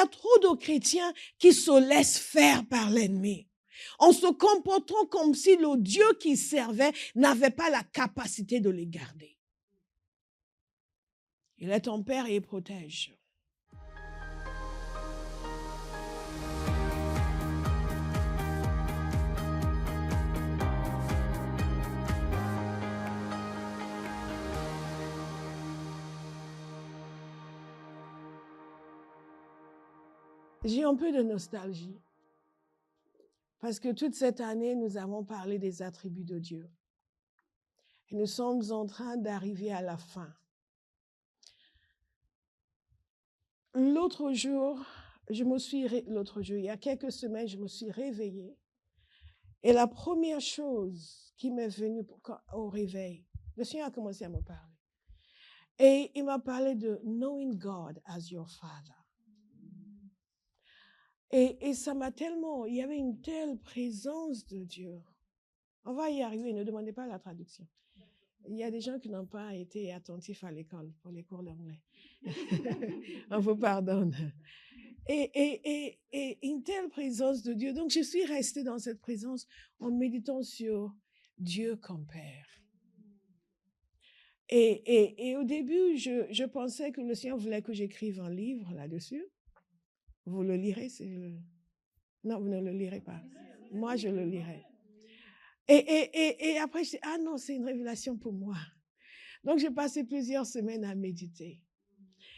a trop de chrétiens qui se laissent faire par l'ennemi, en se comportant comme si le Dieu qu'ils servaient n'avait pas la capacité de les garder. Il est ton Père et il protège. J'ai un peu de nostalgie. Parce que toute cette année, nous avons parlé des attributs de Dieu. Et nous sommes en train d'arriver à la fin. L'autre jour, il y a quelques semaines, je me suis réveillée. Et la première chose qui m'est venue au réveil, le Seigneur a commencé à me parler. Et il m'a parlé de knowing God as your Father. Et ça m'a tellement, il y avait une telle présence de Dieu. On va y arriver, ne demandez pas la traduction. Il y a des gens qui n'ont pas été attentifs à l'école pour les cours d'anglais. On vous pardonne. Et une telle présence de Dieu. Donc, je suis restée dans cette présence en méditant sur Dieu comme Père. Et au début, je pensais que le Seigneur voulait que j'écrive un livre là-dessus. Vous le lirez, Non, vous ne le lirez pas. Moi, je le lirai. Et après, je dis, ah non, c'est une révélation pour moi. Donc, j'ai passé plusieurs semaines à méditer.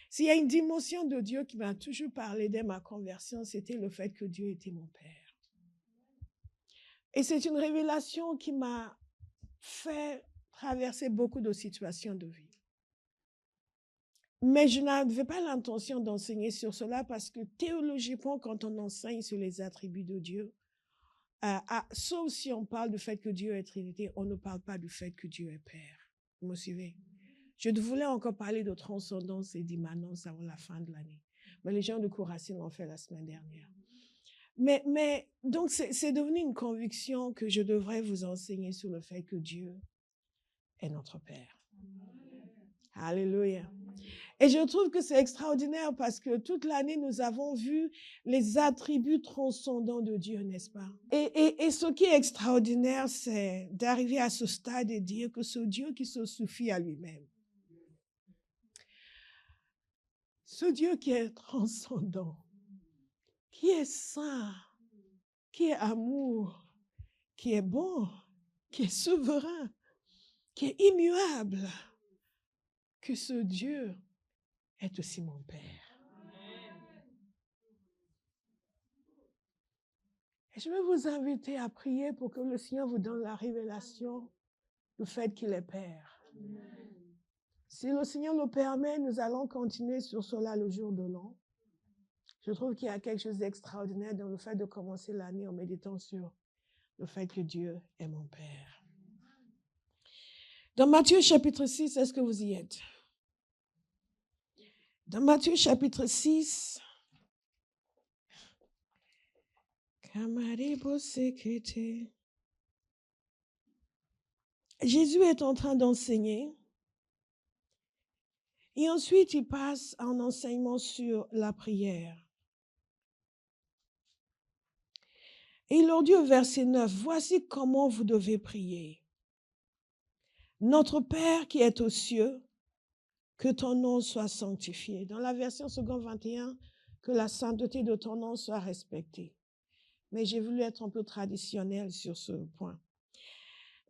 S'il y a une dimension de Dieu qui m'a toujours parlé dès ma conversion, c'était le fait que Dieu était mon Père. Et c'est une révélation qui m'a fait traverser beaucoup de situations de vie. Mais je n'avais pas l'intention d'enseigner sur cela parce que théologiquement, quand on enseigne sur les attributs de Dieu, sauf si on parle du fait que Dieu est Trinité, on ne parle pas du fait que Dieu est Père. Vous me suivez? Je voulais encore parler de transcendance et d'immanence avant la fin de l'année. Mais les gens de Courracine l'ont fait la semaine dernière. Mais donc, c'est devenu une conviction que je devrais vous enseigner sur le fait que Dieu est notre Père. Alléluia. Et je trouve que c'est extraordinaire parce que toute l'année, nous avons vu les attributs transcendants de Dieu, n'est-ce pas? Et ce qui est extraordinaire, c'est d'arriver à ce stade et dire que ce Dieu qui se suffit à lui-même, ce Dieu qui est transcendant, qui est saint, qui est amour, qui est bon, qui est souverain, qui est immuable, que ce Dieu est aussi mon Père. Et je vais vous inviter à prier pour que le Seigneur vous donne la révélation du fait qu'il est Père. Si le Seigneur le permet, nous allons continuer sur cela le jour de l'an. Je trouve qu'il y a quelque chose d'extraordinaire dans le fait de commencer l'année en méditant sur le fait que Dieu est mon Père. Dans Matthieu chapitre 6, est-ce que vous y êtes? Dans Matthieu chapitre 6, Jésus est en train d'enseigner et ensuite il passe à un enseignement sur la prière. Et il leur dit au verset 9, « Voici comment vous devez prier. Notre Père qui est aux cieux, que ton nom soit sanctifié. » Dans la version seconde 21, que la sainteté de ton nom soit respectée. Mais j'ai voulu être un peu traditionnel sur ce point.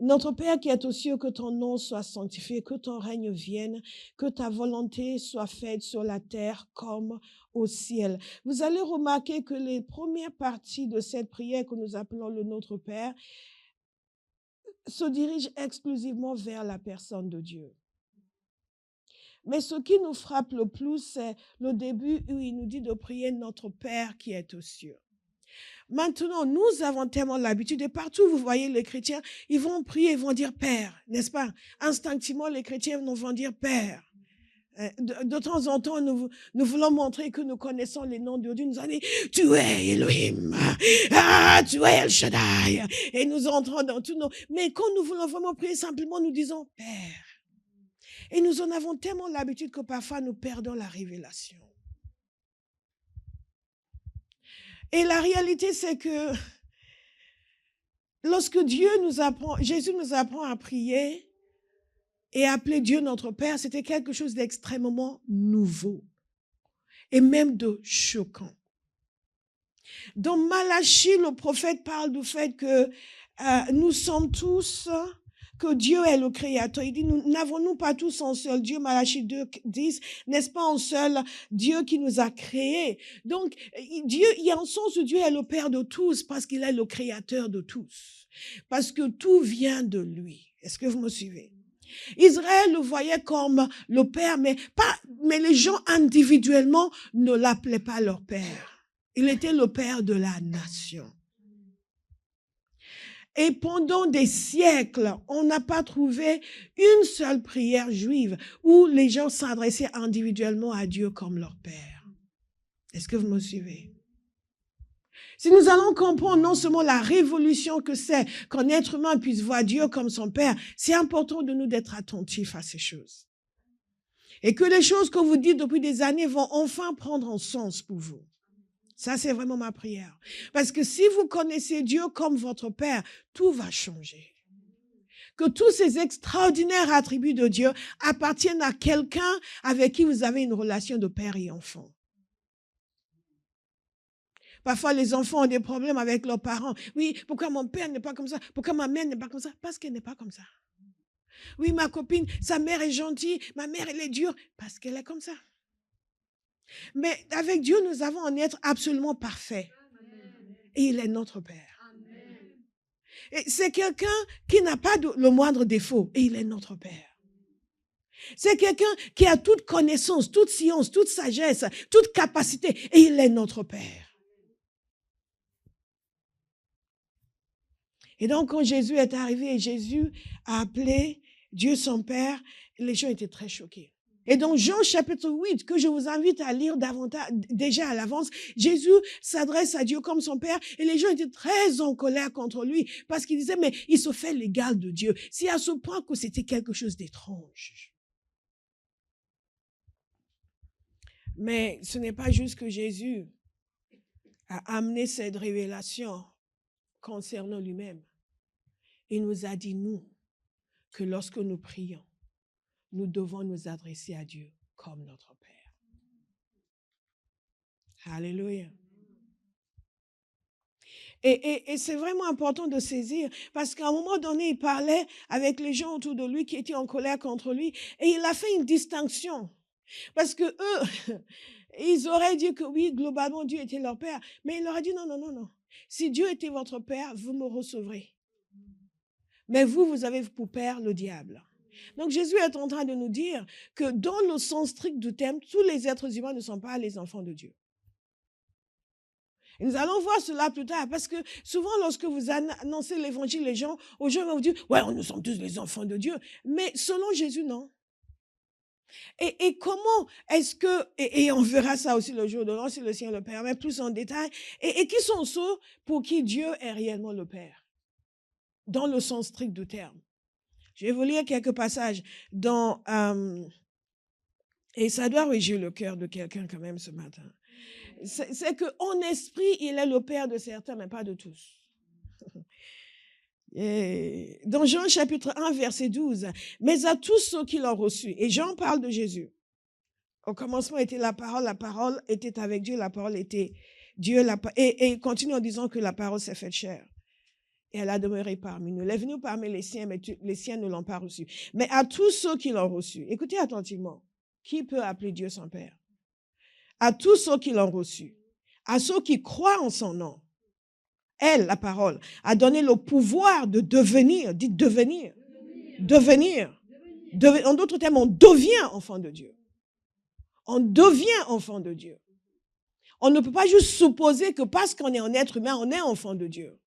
Notre Père qui est aux cieux, que ton nom soit sanctifié, que ton règne vienne, que ta volonté soit faite sur la terre comme au ciel. Vous allez remarquer que les premières parties de cette prière que nous appelons le Notre Père se dirigent exclusivement vers la personne de Dieu. Mais ce qui nous frappe le plus, c'est le début où il nous dit de prier notre Père qui est aux cieux. Maintenant, nous avons tellement l'habitude, et partout vous voyez les chrétiens, ils vont prier, ils vont dire Père, n'est-ce pas? Instinctivement, les chrétiens vont dire Père. De temps en temps, nous voulons montrer que nous connaissons les noms de Dieu. Nous allons dire, tu es Elohim, tu es El Shaddai. Et nous entrons dans tous nos... Mais quand nous voulons vraiment prier, simplement nous disons Père. Et nous en avons tellement l'habitude que parfois nous perdons la révélation. Et la réalité, c'est que lorsque Jésus nous apprend à prier et à appeler Dieu notre Père, c'était quelque chose d'extrêmement nouveau et même de choquant. Dans Malachie, le prophète parle du fait que nous sommes tous, que Dieu est le Créateur. Il dit, n'avons-nous pas tous un seul Dieu, Malachie 2:10, n'est-ce pas un seul Dieu qui nous a créés? Donc, Dieu, il y a un sens où Dieu est le Père de tous parce qu'il est le Créateur de tous. Parce que tout vient de lui. Est-ce que vous me suivez? Israël le voyait comme le Père, mais les gens individuellement ne l'appelaient pas leur Père. Il était le Père de la nation. Et pendant des siècles, on n'a pas trouvé une seule prière juive où les gens s'adressaient individuellement à Dieu comme leur Père. Est-ce que vous me suivez? Si nous allons comprendre non seulement la révolution que c'est qu'un être humain puisse voir Dieu comme son Père, c'est important de nous d'être attentifs à ces choses. Et que les choses que vous dites depuis des années vont enfin prendre un sens pour vous. Ça, c'est vraiment ma prière. Parce que si vous connaissez Dieu comme votre Père, tout va changer. Que tous ces extraordinaires attributs de Dieu appartiennent à quelqu'un avec qui vous avez une relation de père et enfant. Parfois, les enfants ont des problèmes avec leurs parents. Oui, pourquoi mon père n'est pas comme ça? Pourquoi ma mère n'est pas comme ça? Parce qu'elle n'est pas comme ça. Oui, ma copine, sa mère est gentille, ma mère, elle est dure, parce qu'elle est comme ça. Mais avec Dieu, nous avons un être absolument parfait. Et il est notre Père. Et c'est quelqu'un qui n'a pas le moindre défaut. Et il est notre Père. C'est quelqu'un qui a toute connaissance, toute science, toute sagesse, toute capacité. Et il est notre Père. Et donc, quand Jésus est arrivé et Jésus a appelé Dieu son Père, les gens étaient très choqués. Et dans Jean chapitre 8, que je vous invite à lire davantage, déjà à l'avance, Jésus s'adresse à Dieu comme son Père et les gens étaient très en colère contre lui parce qu'ils disaient, mais il se fait l'égal de Dieu. C'est à ce point que c'était quelque chose d'étrange. Mais ce n'est pas juste que Jésus a amené cette révélation concernant lui-même. Il nous a dit, nous, que lorsque nous prions, nous devons nous adresser à Dieu comme notre Père. Alléluia. Et c'est vraiment important de saisir parce qu'à un moment donné, il parlait avec les gens autour de lui qui étaient en colère contre lui et il a fait une distinction. Parce que eux, ils auraient dit que oui, globalement, Dieu était leur Père. Mais il leur a dit non. Si Dieu était votre Père, vous me recevrez. Mais vous avez pour Père le diable. Donc Jésus est en train de nous dire que dans le sens strict du terme, tous les êtres humains ne sont pas les enfants de Dieu. Et nous allons voir cela plus tard, parce que souvent lorsque vous annoncez l'évangile, les gens vont vous dire, ouais, nous sommes tous les enfants de Dieu. Mais selon Jésus, non. Et comment est-ce que, et on verra ça aussi le jour de l'an, si le Seigneur le permet, plus en détail, et qui sont ceux pour qui Dieu est réellement le Père, dans le sens strict du terme. Je vais vous lire quelques passages dans, et ça doit réjouir le cœur de quelqu'un quand même ce matin. C'est qu'en esprit, il est le Père de certains, mais pas de tous. Et dans Jean chapitre 1, verset 12, mais à tous ceux qui l'ont reçu, et Jean parle de Jésus. Au commencement était la parole était avec Dieu, la parole était Dieu, et il continue en disant que la parole s'est faite chair. Et elle a demeuré parmi nous. Elle est venue parmi les siens, mais les siens ne l'ont pas reçu. Mais à tous ceux qui l'ont reçu, écoutez attentivement, qui peut appeler Dieu son Père? À tous ceux qui l'ont reçu, à ceux qui croient en son nom, elle, la parole, a donné le pouvoir de devenir, dites devenir. En d'autres termes, on devient enfant de Dieu. On devient enfant de Dieu. On ne peut pas juste supposer que parce qu'on est un être humain, on est enfant de Dieu.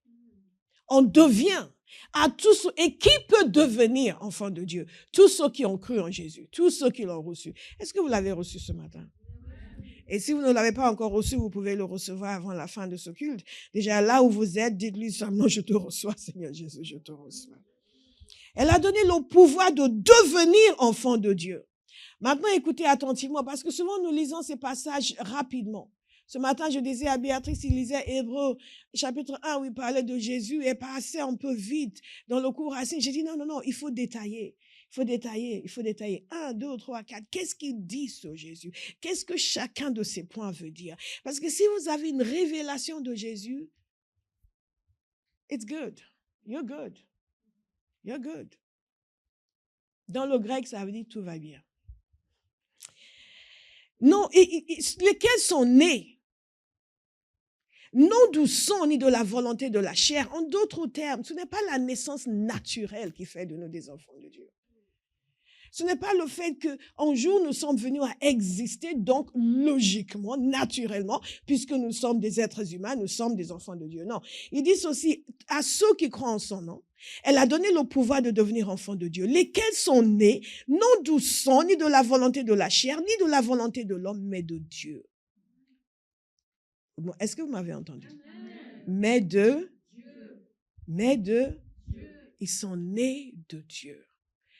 On devient à tous ceux, et qui peut devenir enfant de Dieu? Tous ceux qui ont cru en Jésus, tous ceux qui l'ont reçu. Est-ce que vous l'avez reçu ce matin? Et si vous ne l'avez pas encore reçu, vous pouvez le recevoir avant la fin de ce culte. Déjà là où vous êtes, dites-lui seulement, je te reçois, Seigneur Jésus, je te reçois. Elle a donné le pouvoir de devenir enfant de Dieu. Maintenant, écoutez attentivement, parce que souvent nous lisons ces passages rapidement. Ce matin, je disais à Béatrice, il lisait Hébreux, chapitre 1, où il parlait de Jésus et passait un peu vite dans le cours racine. J'ai dit non, il faut détailler. Il faut détailler. 1, 2, 3, 4. Qu'est-ce qu'il dit sur Jésus? Qu'est-ce que chacun de ces points veut dire? Parce que si vous avez une révélation de Jésus, it's good. You're good. You're good. Dans le grec, ça veut dire tout va bien. Non, lesquels sont nés? Non du sang ni de la volonté de la chair. En d'autres termes, ce n'est pas la naissance naturelle qui fait de nous des enfants de Dieu. Ce n'est pas le fait qu'un jour nous sommes venus à exister, donc logiquement, naturellement, puisque nous sommes des êtres humains, nous sommes des enfants de Dieu. Non, ils disent aussi à ceux qui croient en son nom, elle a donné le pouvoir de devenir enfants de Dieu, lesquels sont nés, non du sang, ni de la volonté de la chair, ni de la volonté de l'homme, mais de Dieu. Bon, est-ce que vous m'avez entendu? Mais de Dieu. Ils sont nés de Dieu.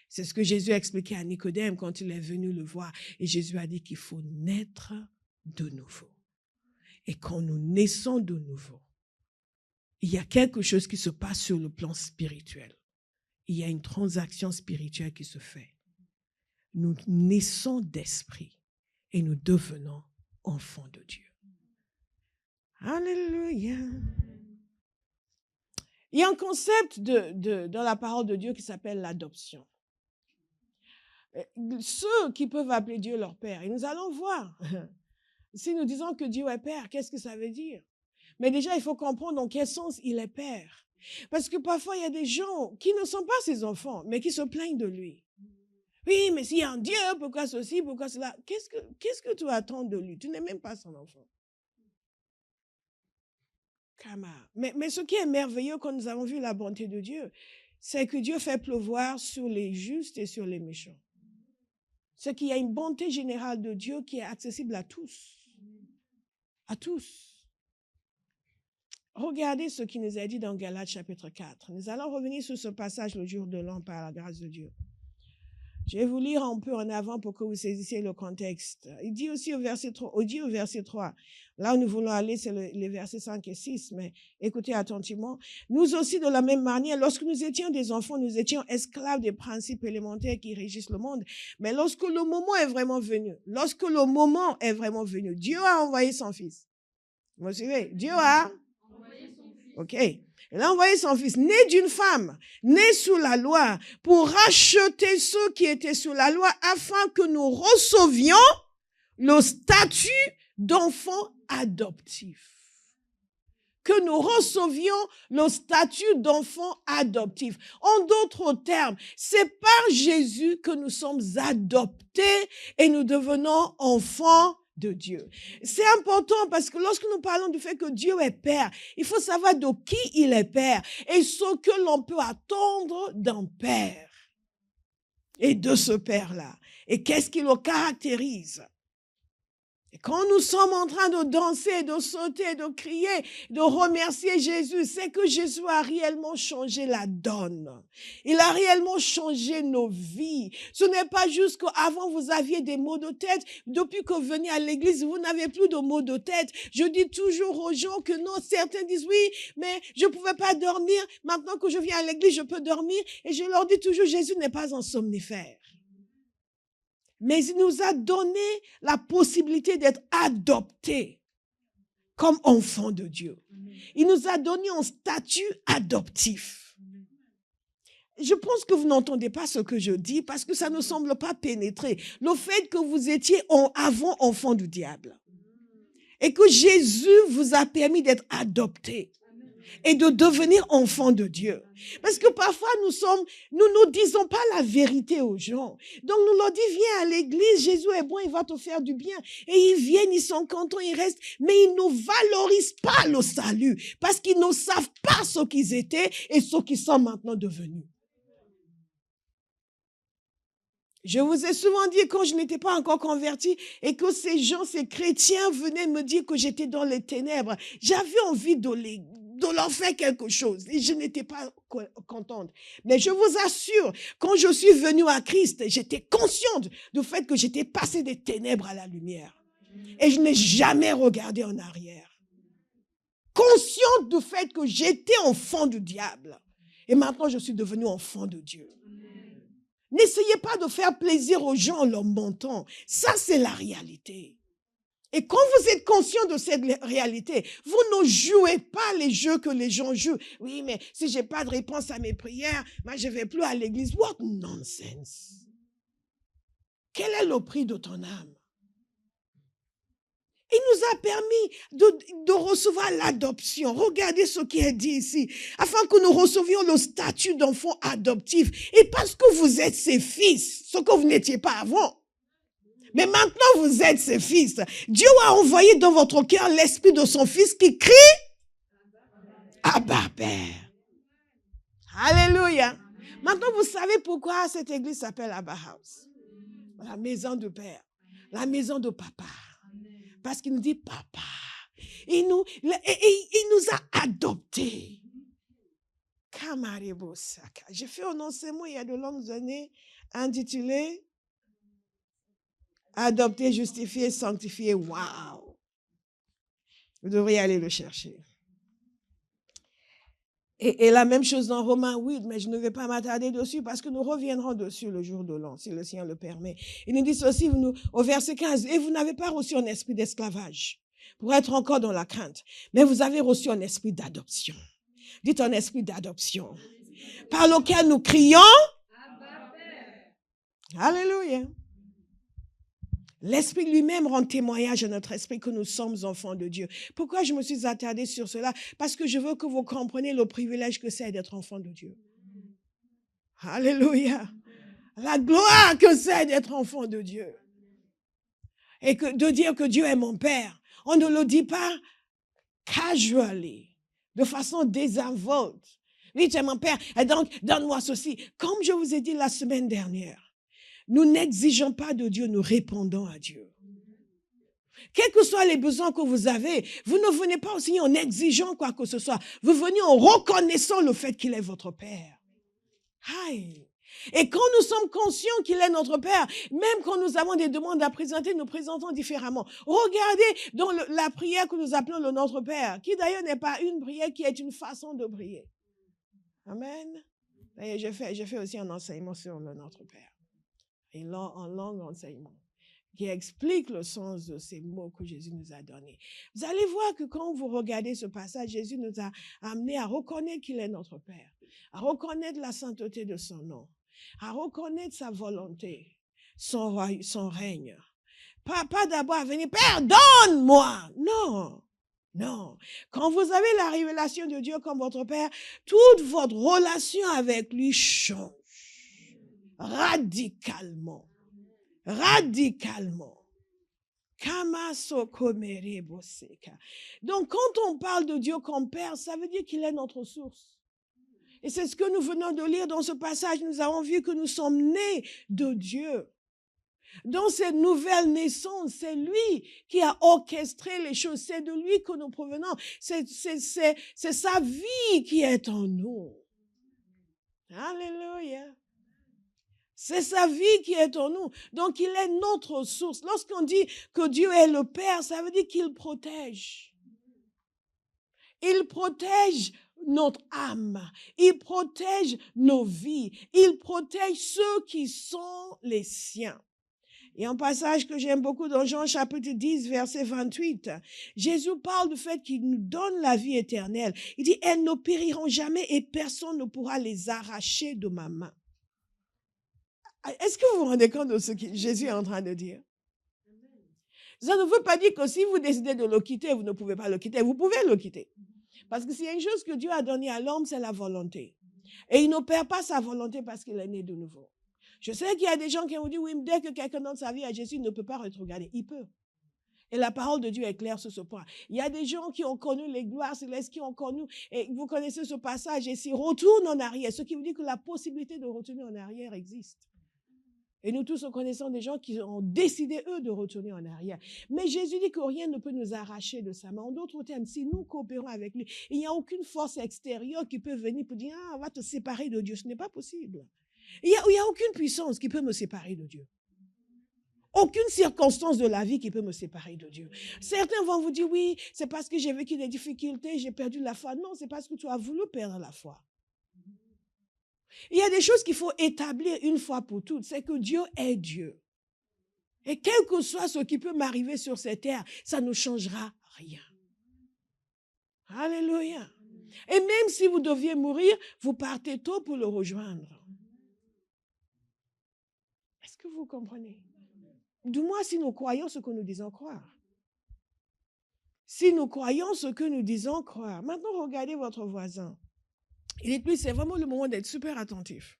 C'est ce que Jésus a expliqué à Nicodème quand il est venu le voir. Et Jésus a dit qu'il faut naître de nouveau. Et quand nous naissons de nouveau, il y a quelque chose qui se passe sur le plan spirituel. Il y a une transaction spirituelle qui se fait. Nous naissons d'esprit et nous devenons enfants de Dieu. Alléluia. Il y a un concept dans la parole de Dieu qui s'appelle l'adoption. Ceux qui peuvent appeler Dieu leur Père, et nous allons voir. Si nous disons que Dieu est Père, qu'est-ce que ça veut dire? Mais déjà, il faut comprendre dans quel sens il est Père. Parce que parfois, il y a des gens qui ne sont pas ses enfants, mais qui se plaignent de lui. Oui, mais s'il y a un Dieu, pourquoi ceci, pourquoi cela? Qu'est-ce que tu attends de lui? Tu n'es même pas son enfant. Mais ce qui est merveilleux quand nous avons vu la bonté de Dieu, c'est que Dieu fait pleuvoir sur les justes et sur les méchants. C'est qu'il y a une bonté générale de Dieu qui est accessible à tous. À tous. Regardez ce qu'il nous a dit dans Galates chapitre 4. Nous allons revenir sur ce passage le jour de l'an par la grâce de Dieu. Je vais vous lire un peu en avant pour que vous saisissiez le contexte. Il dit aussi au verset 3, là où nous voulons aller, c'est les versets 5 et 6, mais écoutez attentivement. Nous aussi, de la même manière, lorsque nous étions des enfants, nous étions esclaves des principes élémentaires qui régissent le monde. Mais lorsque le moment est vraiment venu, Dieu a envoyé son Fils. Vous me suivez? Dieu a envoyé son Fils. OK. Il a envoyé son Fils, né d'une femme, né sous la loi, pour racheter ceux qui étaient sous la loi, afin que nous recevions le statut d'enfant adoptif. Que nous recevions le statut d'enfant adoptif. En d'autres termes, c'est par Jésus que nous sommes adoptés et nous devenons enfants de Dieu. C'est important parce que lorsque nous parlons du fait que Dieu est Père, il faut savoir de qui il est Père et ce que l'on peut attendre d'un Père et de ce Père-là. Et qu'est-ce qui le caractérise? Et quand nous sommes en train de danser, de sauter, de crier, de remercier Jésus, c'est que Jésus a réellement changé la donne. Il a réellement changé nos vies. Ce n'est pas juste qu'avant vous aviez des maux de tête. Depuis que vous venez à l'église, vous n'avez plus de maux de tête. Je dis toujours aux gens que non, certains disent oui, mais je ne pouvais pas dormir. Maintenant que je viens à l'église, je peux dormir. Et je leur dis toujours, Jésus n'est pas un somnifère. Mais il nous a donné la possibilité d'être adoptés comme enfants de Dieu. Il nous a donné un statut adoptif. Je pense que vous n'entendez pas ce que je dis parce que ça ne semble pas pénétrer. Le fait que vous étiez avant enfant du diable et que Jésus vous a permis d'être adoptés et de devenir enfants de Dieu. Parce que parfois nous ne disons pas la vérité aux gens. Donc nous leur disons, viens à l'église, Jésus est bon, il va te faire du bien. Et ils viennent, ils sont contents, ils restent, mais ils ne valorisent pas le salut parce qu'ils ne savent pas ce qu'ils étaient et ce qu'ils sont maintenant devenus. Je vous ai souvent dit quand je n'étais pas encore convertie et que ces gens, ces chrétiens venaient me dire que j'étais dans les ténèbres. J'avais envie de leur faire quelque chose et je n'étais pas contente. Mais je vous assure, quand je suis venue à Christ, j'étais consciente du fait que j'étais passée des ténèbres à la lumière. Et je n'ai jamais regardé en arrière. Consciente du fait que j'étais enfant du diable. Et maintenant, je suis devenue enfant de Dieu. N'essayez pas de faire plaisir aux gens en leur mentant. Ça, c'est la réalité. Et quand vous êtes conscient de cette réalité, vous ne jouez pas les jeux que les gens jouent. Oui, mais si je n'ai pas de réponse à mes prières, moi, je ne vais plus à l'église. What nonsense! Quel est le prix de ton âme? Il nous a permis de recevoir l'adoption. Regardez ce qui est dit ici. Afin que nous recevions le statut d'enfant adoptif. Et parce que vous êtes ses fils, ce que vous n'étiez pas avant. Mais maintenant, vous êtes ses fils. Dieu a envoyé dans votre cœur l'esprit de son fils qui crie Abba, Père. Alléluia. Maintenant, vous savez pourquoi cette église s'appelle Abba House. La maison de Père. La maison de Papa. Parce qu'il nous dit Papa. Il nous a adoptés. Kamarebo Saka. J'ai fait un enseignement il y a de longues années intitulé Adopté, justifié, sanctifié. Waouh! Vous devriez aller le chercher. Et la même chose dans Romains 8, mais je ne vais pas m'attarder dessus parce que nous reviendrons dessus le jour de l'an, si le Seigneur le permet. Il nous dit ceci au verset 15, « Et vous n'avez pas reçu un esprit d'esclavage pour être encore dans la crainte, mais vous avez reçu un esprit d'adoption. » Dites un esprit d'adoption. Par lequel nous crions. Alléluia. L'Esprit lui-même rend témoignage à notre esprit que nous sommes enfants de Dieu. Pourquoi je me suis attardée sur cela? Parce que je veux que vous compreniez le privilège que c'est d'être enfant de Dieu. Alléluia. La gloire que c'est d'être enfant de Dieu. Et de dire que Dieu est mon Père. On ne le dit pas casually, de façon désinvolte. Oui, tu es mon Père, et donc donne-moi ceci. Comme je vous ai dit la semaine dernière, nous n'exigeons pas de Dieu, nous répondons à Dieu. Quels que soient les besoins que vous avez, vous ne venez pas au Seigneur en exigeant quoi que ce soit. Vous venez en reconnaissant le fait qu'il est votre Père. Aïe. Et quand nous sommes conscients qu'il est notre Père, même quand nous avons des demandes à présenter, nous présentons différemment. Regardez dans la prière que nous appelons le Notre Père, qui d'ailleurs n'est pas une prière, qui est une façon de prier. Amen. Et j'ai fait aussi un enseignement sur le Notre Père. Un long enseignement qui explique le sens de ces mots que Jésus nous a donnés. Vous allez voir que quand vous regardez ce passage, Jésus nous a amenés à reconnaître qu'il est notre Père, à reconnaître la sainteté de son nom, à reconnaître sa volonté, son règne. Pas d'abord à venir, Père, donne-moi. Non, non. Quand vous avez la révélation de Dieu comme votre Père, toute votre relation avec lui change. Radicalement. Radicalement. Donc, quand on parle de Dieu comme Père, ça veut dire qu'il est notre source. Et c'est ce que nous venons de lire dans ce passage. Nous avons vu que nous sommes nés de Dieu. Dans cette nouvelle naissance, c'est lui qui a orchestré les choses. C'est de lui que nous provenons. C'est sa vie qui est en nous. Alléluia. C'est sa vie qui est en nous. Donc, il est notre source. Lorsqu'on dit que Dieu est le Père, ça veut dire qu'il protège. Il protège notre âme. Il protège nos vies. Il protège ceux qui sont les siens. Et un passage que j'aime beaucoup dans Jean chapitre 10, verset 28, Jésus parle du fait qu'il nous donne la vie éternelle. Il dit, elles ne périront jamais et personne ne pourra les arracher de ma main. Est-ce que vous vous rendez compte de ce que Jésus est en train de dire? Ça ne veut pas dire que si vous décidez de le quitter, vous ne pouvez pas le quitter. Vous pouvez le quitter. Parce que s'il y a une chose que Dieu a donnée à l'homme, c'est la volonté. Et il ne perd pas sa volonté parce qu'il est né de nouveau. Je sais qu'il y a des gens qui ont dit, oui, dès que quelqu'un donne sa vie à Jésus, il ne peut pas regarder. Il peut. Et la parole de Dieu est claire sur ce point. Il y a des gens qui ont connu les gloires célestes, qui ont connu, et vous connaissez ce passage, et s'ils retournent en arrière, ce qui veut dire que la possibilité de retourner en arrière existe. Et nous tous, nous connaissons des gens qui ont décidé, eux, de retourner en arrière. Mais Jésus dit que rien ne peut nous arracher de sa main. En d'autres termes, si nous coopérons avec lui, il n'y a aucune force extérieure qui peut venir pour dire, ah, on va te séparer de Dieu. Ce n'est pas possible. Il n'y a aucune puissance qui peut me séparer de Dieu. Aucune circonstance de la vie qui peut me séparer de Dieu. Certains vont vous dire, oui, c'est parce que j'ai vécu des difficultés, j'ai perdu la foi. Non, c'est parce que tu as voulu perdre la foi. Il y a des choses qu'il faut établir une fois pour toutes. C'est que Dieu est Dieu. Et quel que soit ce qui peut m'arriver sur cette terre, ça ne changera rien. Alléluia. Et même si vous deviez mourir, vous partez tôt pour le rejoindre. Est-ce que vous comprenez? Du moins, si nous croyons ce que nous disons croire. Si nous croyons ce que nous disons croire. Maintenant, regardez votre voisin. Il est plus, c'est vraiment le moment d'être super attentif.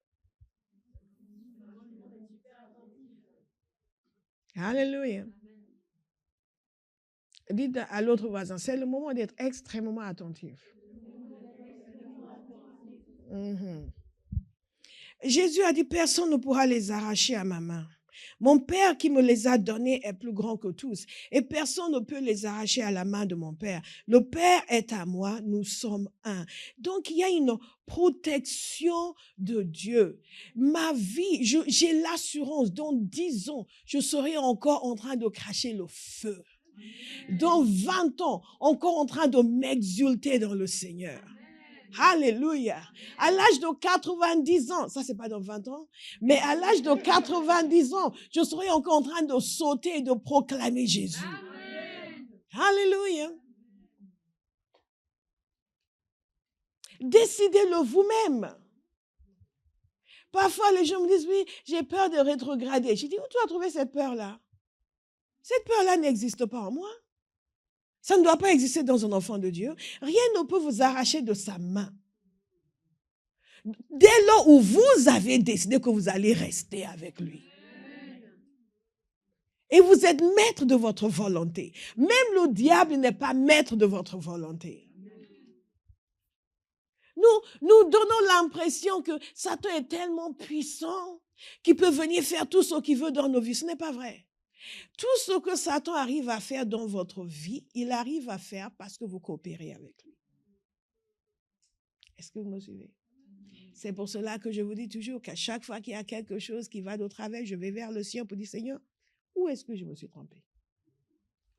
Alléluia. Dites à l'autre voisin, c'est le moment d'être extrêmement attentif. Jésus a dit, personne ne pourra les arracher à ma main. Mon Père qui me les a donnés est plus grand que tous et personne ne peut les arracher à la main de mon Père. Le Père est à moi, nous sommes un. Donc, il y a une protection de Dieu. Ma vie, j'ai l'assurance, dans 10 ans, je serai encore en train de cracher le feu. Dans 20 ans, encore en train de m'exulter dans le Seigneur. Alléluia. À l'âge de 90 ans, ça c'est pas dans 20 ans, mais à l'âge de 90 ans, je serai encore en train de sauter et de proclamer Jésus. Amen. Alléluia. Décidez-le vous-même. Parfois, les gens me disent, oui, j'ai peur de rétrograder. Je dis, où tu as trouvé cette peur-là? Cette peur-là n'existe pas en moi. Ça ne doit pas exister dans un enfant de Dieu. Rien ne peut vous arracher de sa main. Dès lors où vous avez décidé que vous allez rester avec lui. Et vous êtes maître de votre volonté. Même le diable n'est pas maître de votre volonté. Nous donnons l'impression que Satan est tellement puissant qu'il peut venir faire tout ce qu'il veut dans nos vies. Ce n'est pas vrai. Tout ce que Satan arrive à faire dans votre vie, il arrive à faire parce que vous coopérez avec lui. Est-ce que vous me suivez? C'est pour cela que je vous dis toujours qu'à chaque fois qu'il y a quelque chose qui va de travers, je vais vers le ciel pour dire, Seigneur, où est-ce que je me suis trompé?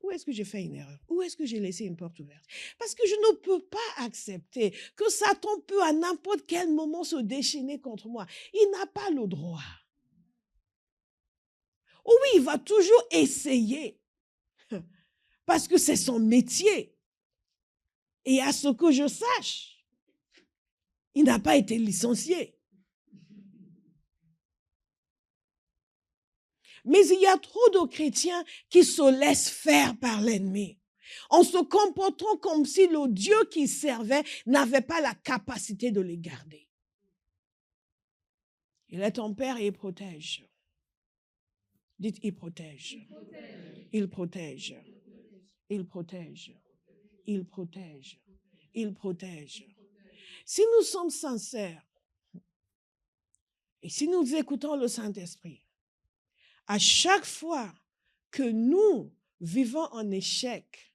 Où est-ce que j'ai fait une erreur? Où est-ce que j'ai laissé une porte ouverte? Parce que je ne peux pas accepter que Satan peut à n'importe quel moment se déchaîner contre moi. Il n'a pas le droit. Oh oui, il va toujours essayer. Parce que c'est son métier. Et à ce que je sache, il n'a pas été licencié. Mais il y a trop de chrétiens qui se laissent faire par l'ennemi, en se comportant comme si le Dieu qu'ils servaient n'avait pas la capacité de les garder. Il est ton Père et il protège. Dites, il protège. Il protège. Il protège. Il protège. Il protège. Si nous sommes sincères et si nous écoutons le Saint-Esprit, à chaque fois que nous vivons en échec,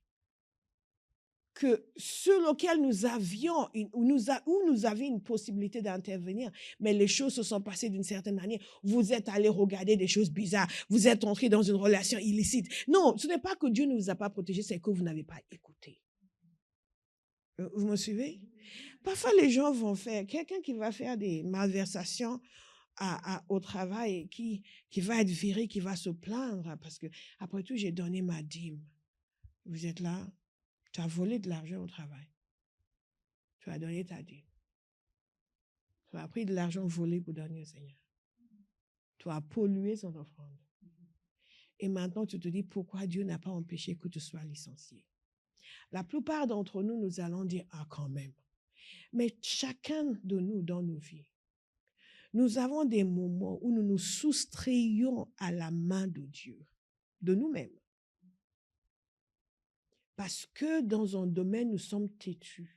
que sur lequel nous avions, où nous avions une possibilité d'intervenir, mais les choses se sont passées d'une certaine manière, vous êtes allé regarder des choses bizarres, vous êtes entré dans une relation illicite. Non, ce n'est pas que Dieu ne vous a pas protégé, c'est que vous n'avez pas écouté. Vous me suivez? Parfois, les gens vont faire, quelqu'un qui va faire des malversations au travail, qui va être viré, qui va se plaindre, parce que après tout, j'ai donné ma dîme. Vous êtes là, tu as volé de l'argent au travail. Tu as donné ta dîme. Tu as pris de l'argent volé pour donner au Seigneur. Tu as pollué son offrande. Et maintenant, tu te dis pourquoi Dieu n'a pas empêché que tu sois licencié. La plupart d'entre nous, nous allons dire, ah quand même. Mais chacun de nous dans nos vies, nous avons des moments où nous nous soustrayons à la main de Dieu, de nous-mêmes. Parce que dans un domaine, nous sommes têtus.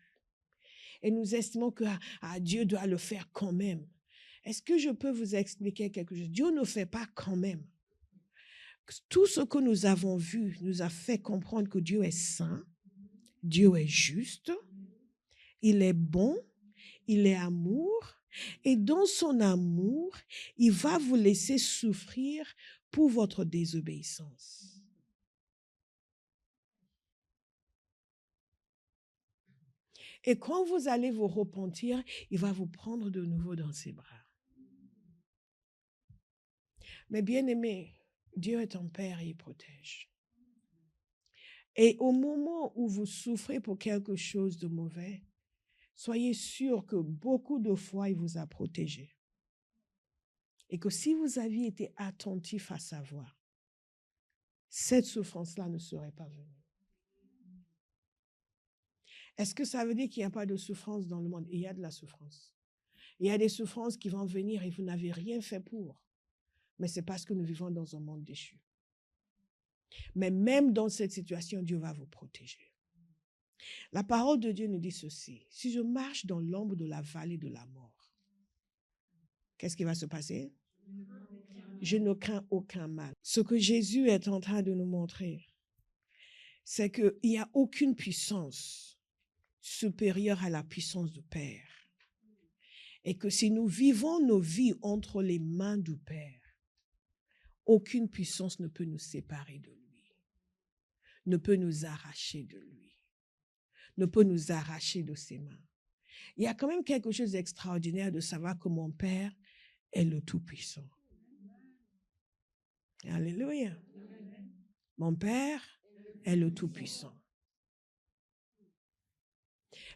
Et nous estimons que Dieu doit le faire quand même. Est-ce que je peux vous expliquer quelque chose? Dieu ne fait pas quand même. Tout ce que nous avons vu nous a fait comprendre que Dieu est saint, Dieu est juste, il est bon, il est amour. Et dans son amour, il va vous laisser souffrir pour votre désobéissance. Et quand vous allez vous repentir, il va vous prendre de nouveau dans ses bras. Mais bien aimé, Dieu est ton Père et il protège. Et au moment où vous souffrez pour quelque chose de mauvais, soyez sûr que beaucoup de fois, il vous a protégé. Et que si vous aviez été attentif à sa voix, cette souffrance-là ne serait pas venue. Est-ce que ça veut dire qu'il n'y a pas de souffrance dans le monde? Il y a de la souffrance. Il y a des souffrances qui vont venir et vous n'avez rien fait pour. Mais c'est parce que nous vivons dans un monde déchu. Mais même dans cette situation, Dieu va vous protéger. La parole de Dieu nous dit ceci. Si je marche dans l'ombre de la vallée de la mort, qu'est-ce qui va se passer? Je ne crains aucun mal. Ce que Jésus est en train de nous montrer, c'est qu'il n'y a aucune puissance supérieure à la puissance du Père. Et que si nous vivons nos vies entre les mains du Père, aucune puissance ne peut nous séparer de lui, ne peut nous arracher de lui, ne peut nous arracher de ses mains. Il y a quand même quelque chose d'extraordinaire de savoir que mon Père est le Tout-Puissant. Alléluia. Mon Père est le Tout-Puissant.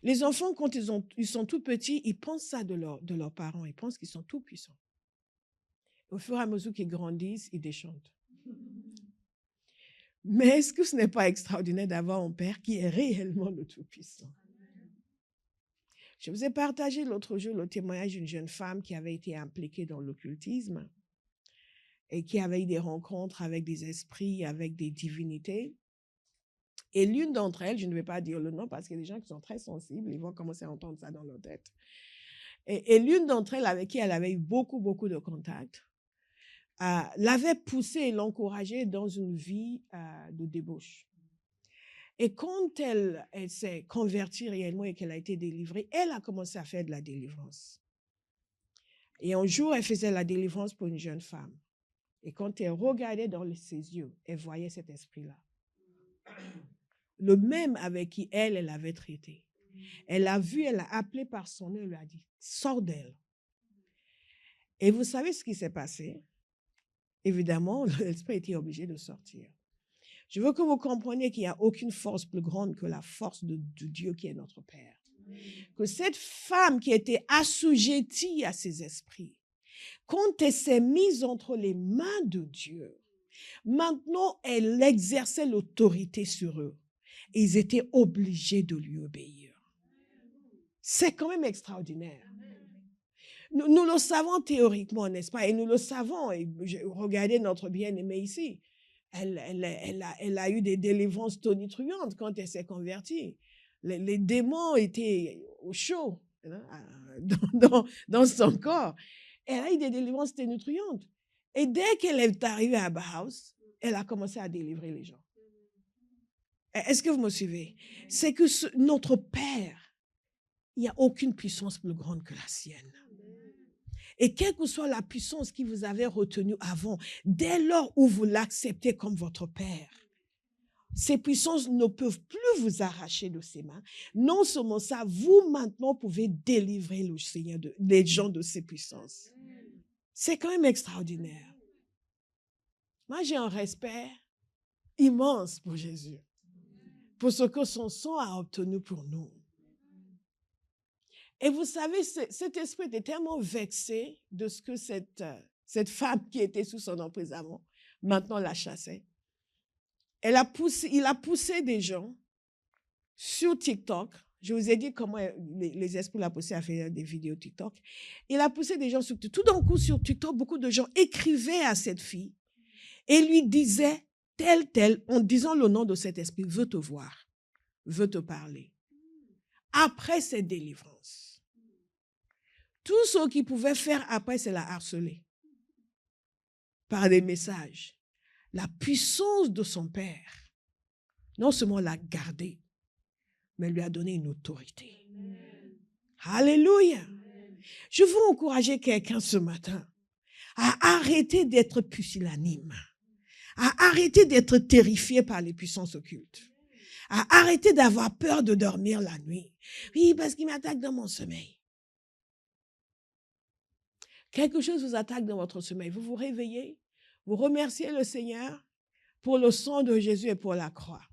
Les enfants, quand ils sont tout petits, ils pensent ça de leurs parents. Ils pensent qu'ils sont tout puissants. Au fur et à mesure qu'ils grandissent, ils déchantent. Mais est-ce que ce n'est pas extraordinaire d'avoir un Père qui est réellement le Tout-Puissant? Je vous ai partagé l'autre jour le témoignage d'une jeune femme qui avait été impliquée dans l'occultisme et qui avait eu des rencontres avec des esprits, avec des divinités. Et l'une d'entre elles, je ne vais pas dire le nom parce qu'il y a des gens qui sont très sensibles, ils vont commencer à entendre ça dans leur tête. Et l'une d'entre elles, avec qui elle avait eu beaucoup de contacts, l'avait poussée et l'encourageait dans une vie de débauche. Et quand elle s'est convertie réellement et qu'elle a été délivrée, elle a commencé à faire de la délivrance. Et un jour, elle faisait la délivrance pour une jeune femme. Et quand elle regardait dans ses yeux, elle voyait cet esprit-là. Le même avec qui elle avait traité. Elle l'a vu, elle l'a appelé par son nom, elle lui a dit, sors d'elle. Et vous savez ce qui s'est passé? Évidemment, l'esprit était obligé de sortir. Je veux que vous compreniez qu'il n'y a aucune force plus grande que la force de Dieu qui est notre Père. Que cette femme qui était assujettie à ces esprits, quand elle s'est mise entre les mains de Dieu, maintenant elle exerçait l'autorité sur eux. Et ils étaient obligés de lui obéir. C'est quand même extraordinaire. Nous le savons théoriquement, n'est-ce pas? Et nous le savons. Et regardez notre bien-aimée ici. Elle a eu des délivrances tonitruantes quand elle s'est convertie. Les démons étaient au chaud dans son corps. Elle a eu des délivrances tonitruantes. Et dès qu'elle est arrivée à Bauhaus, elle a commencé à délivrer les gens. Est-ce que vous me suivez? C'est que notre Père, il n'y a aucune puissance plus grande que la sienne. Et quelle que soit la puissance qui vous avait retenu avant, dès lors où vous l'acceptez comme votre Père, ces puissances ne peuvent plus vous arracher de ses mains. Non seulement ça, vous maintenant pouvez délivrer le Seigneur, les gens de ces puissances. C'est quand même extraordinaire. Moi, j'ai un respect immense pour Jésus, pour ce que son sang a obtenu pour nous. Et vous savez, cet esprit était tellement vexé de ce que cette femme qui était sous son emprise avant, maintenant la chassait. Il a poussé des gens sur TikTok. Je vous ai dit comment les esprits l'ont poussé à faire des vidéos TikTok. Il a poussé des gens sur TikTok. Tout d'un coup, sur TikTok, beaucoup de gens écrivaient à cette fille et lui disaient tel, en disant le nom de cet esprit, veut te voir, veut te parler. Après cette délivrance, tout ce qu'il pouvait faire après, c'est la harceler par des messages. La puissance de son Père, non seulement l'a gardé, mais lui a donné une autorité. Amen. Alléluia. Amen. Je veux encourager quelqu'un ce matin à arrêter d'être pusillanime, à arrêter d'être terrifié par les puissances occultes, à arrêter d'avoir peur de dormir la nuit. Oui, parce qu'il m'attaque dans mon sommeil. Quelque chose vous attaque dans votre sommeil. Vous vous réveillez, vous remerciez le Seigneur pour le sang de Jésus et pour la croix.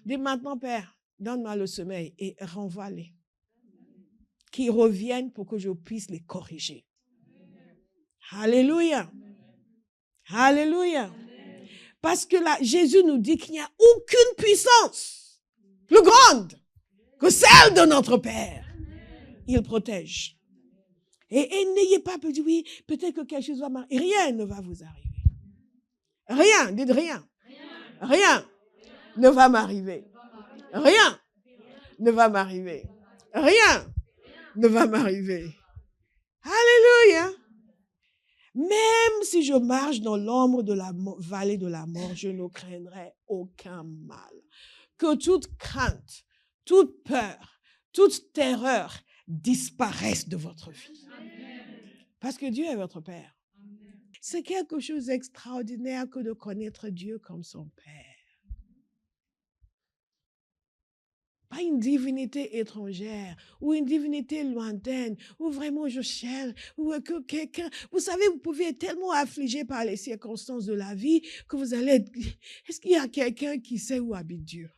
Dès maintenant, Père, donne-moi le sommeil et renvoie-les. Qu'ils reviennent pour que je puisse les corriger. Alléluia. Alléluia. Parce que là, Jésus nous dit qu'il n'y a aucune puissance plus grande que celle de notre Père. Il protège. Et n'ayez pas peur de dire, oui, peut-être que quelque chose va m'arriver. Rien ne va vous arriver. Rien, dites rien. Rien ne va m'arriver. Rien ne va m'arriver. Rien ne va m'arriver. Alléluia. Même si je marche dans l'ombre de la vallée de la mort, je ne craindrai aucun mal. Que toute crainte, toute peur, toute terreur disparaissent de votre vie. Parce que Dieu est votre Père. C'est quelque chose d'extraordinaire que de connaître Dieu comme son Père. Pas une divinité étrangère ou une divinité lointaine où vraiment je cherche ou que quelqu'un... Vous savez, vous pouvez être tellement affligé par les circonstances de la vie que vous allez être... Est-ce qu'il y a quelqu'un qui sait où habite Dieu?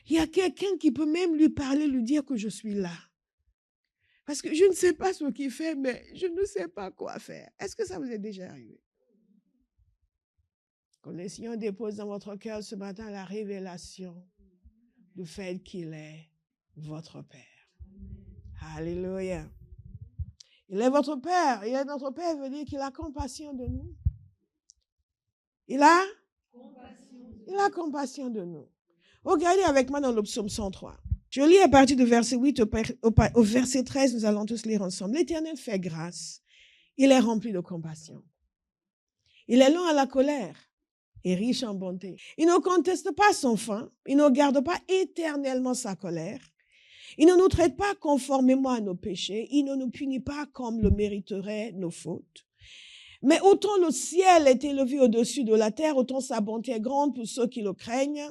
Il y a quelqu'un qui peut même lui parler, lui dire que je suis là. Parce que je ne sais pas ce qu'il fait, mais je ne sais pas quoi faire. Est-ce que ça vous est déjà arrivé? Que le Seigneur dépose dans votre cœur ce matin la révélation du fait qu'il est votre Père. Alléluia. Il est votre Père. Il est notre Père, veut dire qu'il a compassion de nous. Il a compassion de nous. Regardez avec moi dans le psaume 103. Je lis à partir du verset 8 au verset 13, nous allons tous lire ensemble. L'Éternel fait grâce. Il est rempli de compassion. Il est lent à la colère et riche en bonté. Il ne conteste pas son fin. Il ne garde pas éternellement sa colère. Il ne nous traite pas conformément à nos péchés. Il ne nous punit pas comme le mériteraient nos fautes. Mais autant le ciel est élevé au-dessus de la terre, autant sa bonté est grande pour ceux qui le craignent.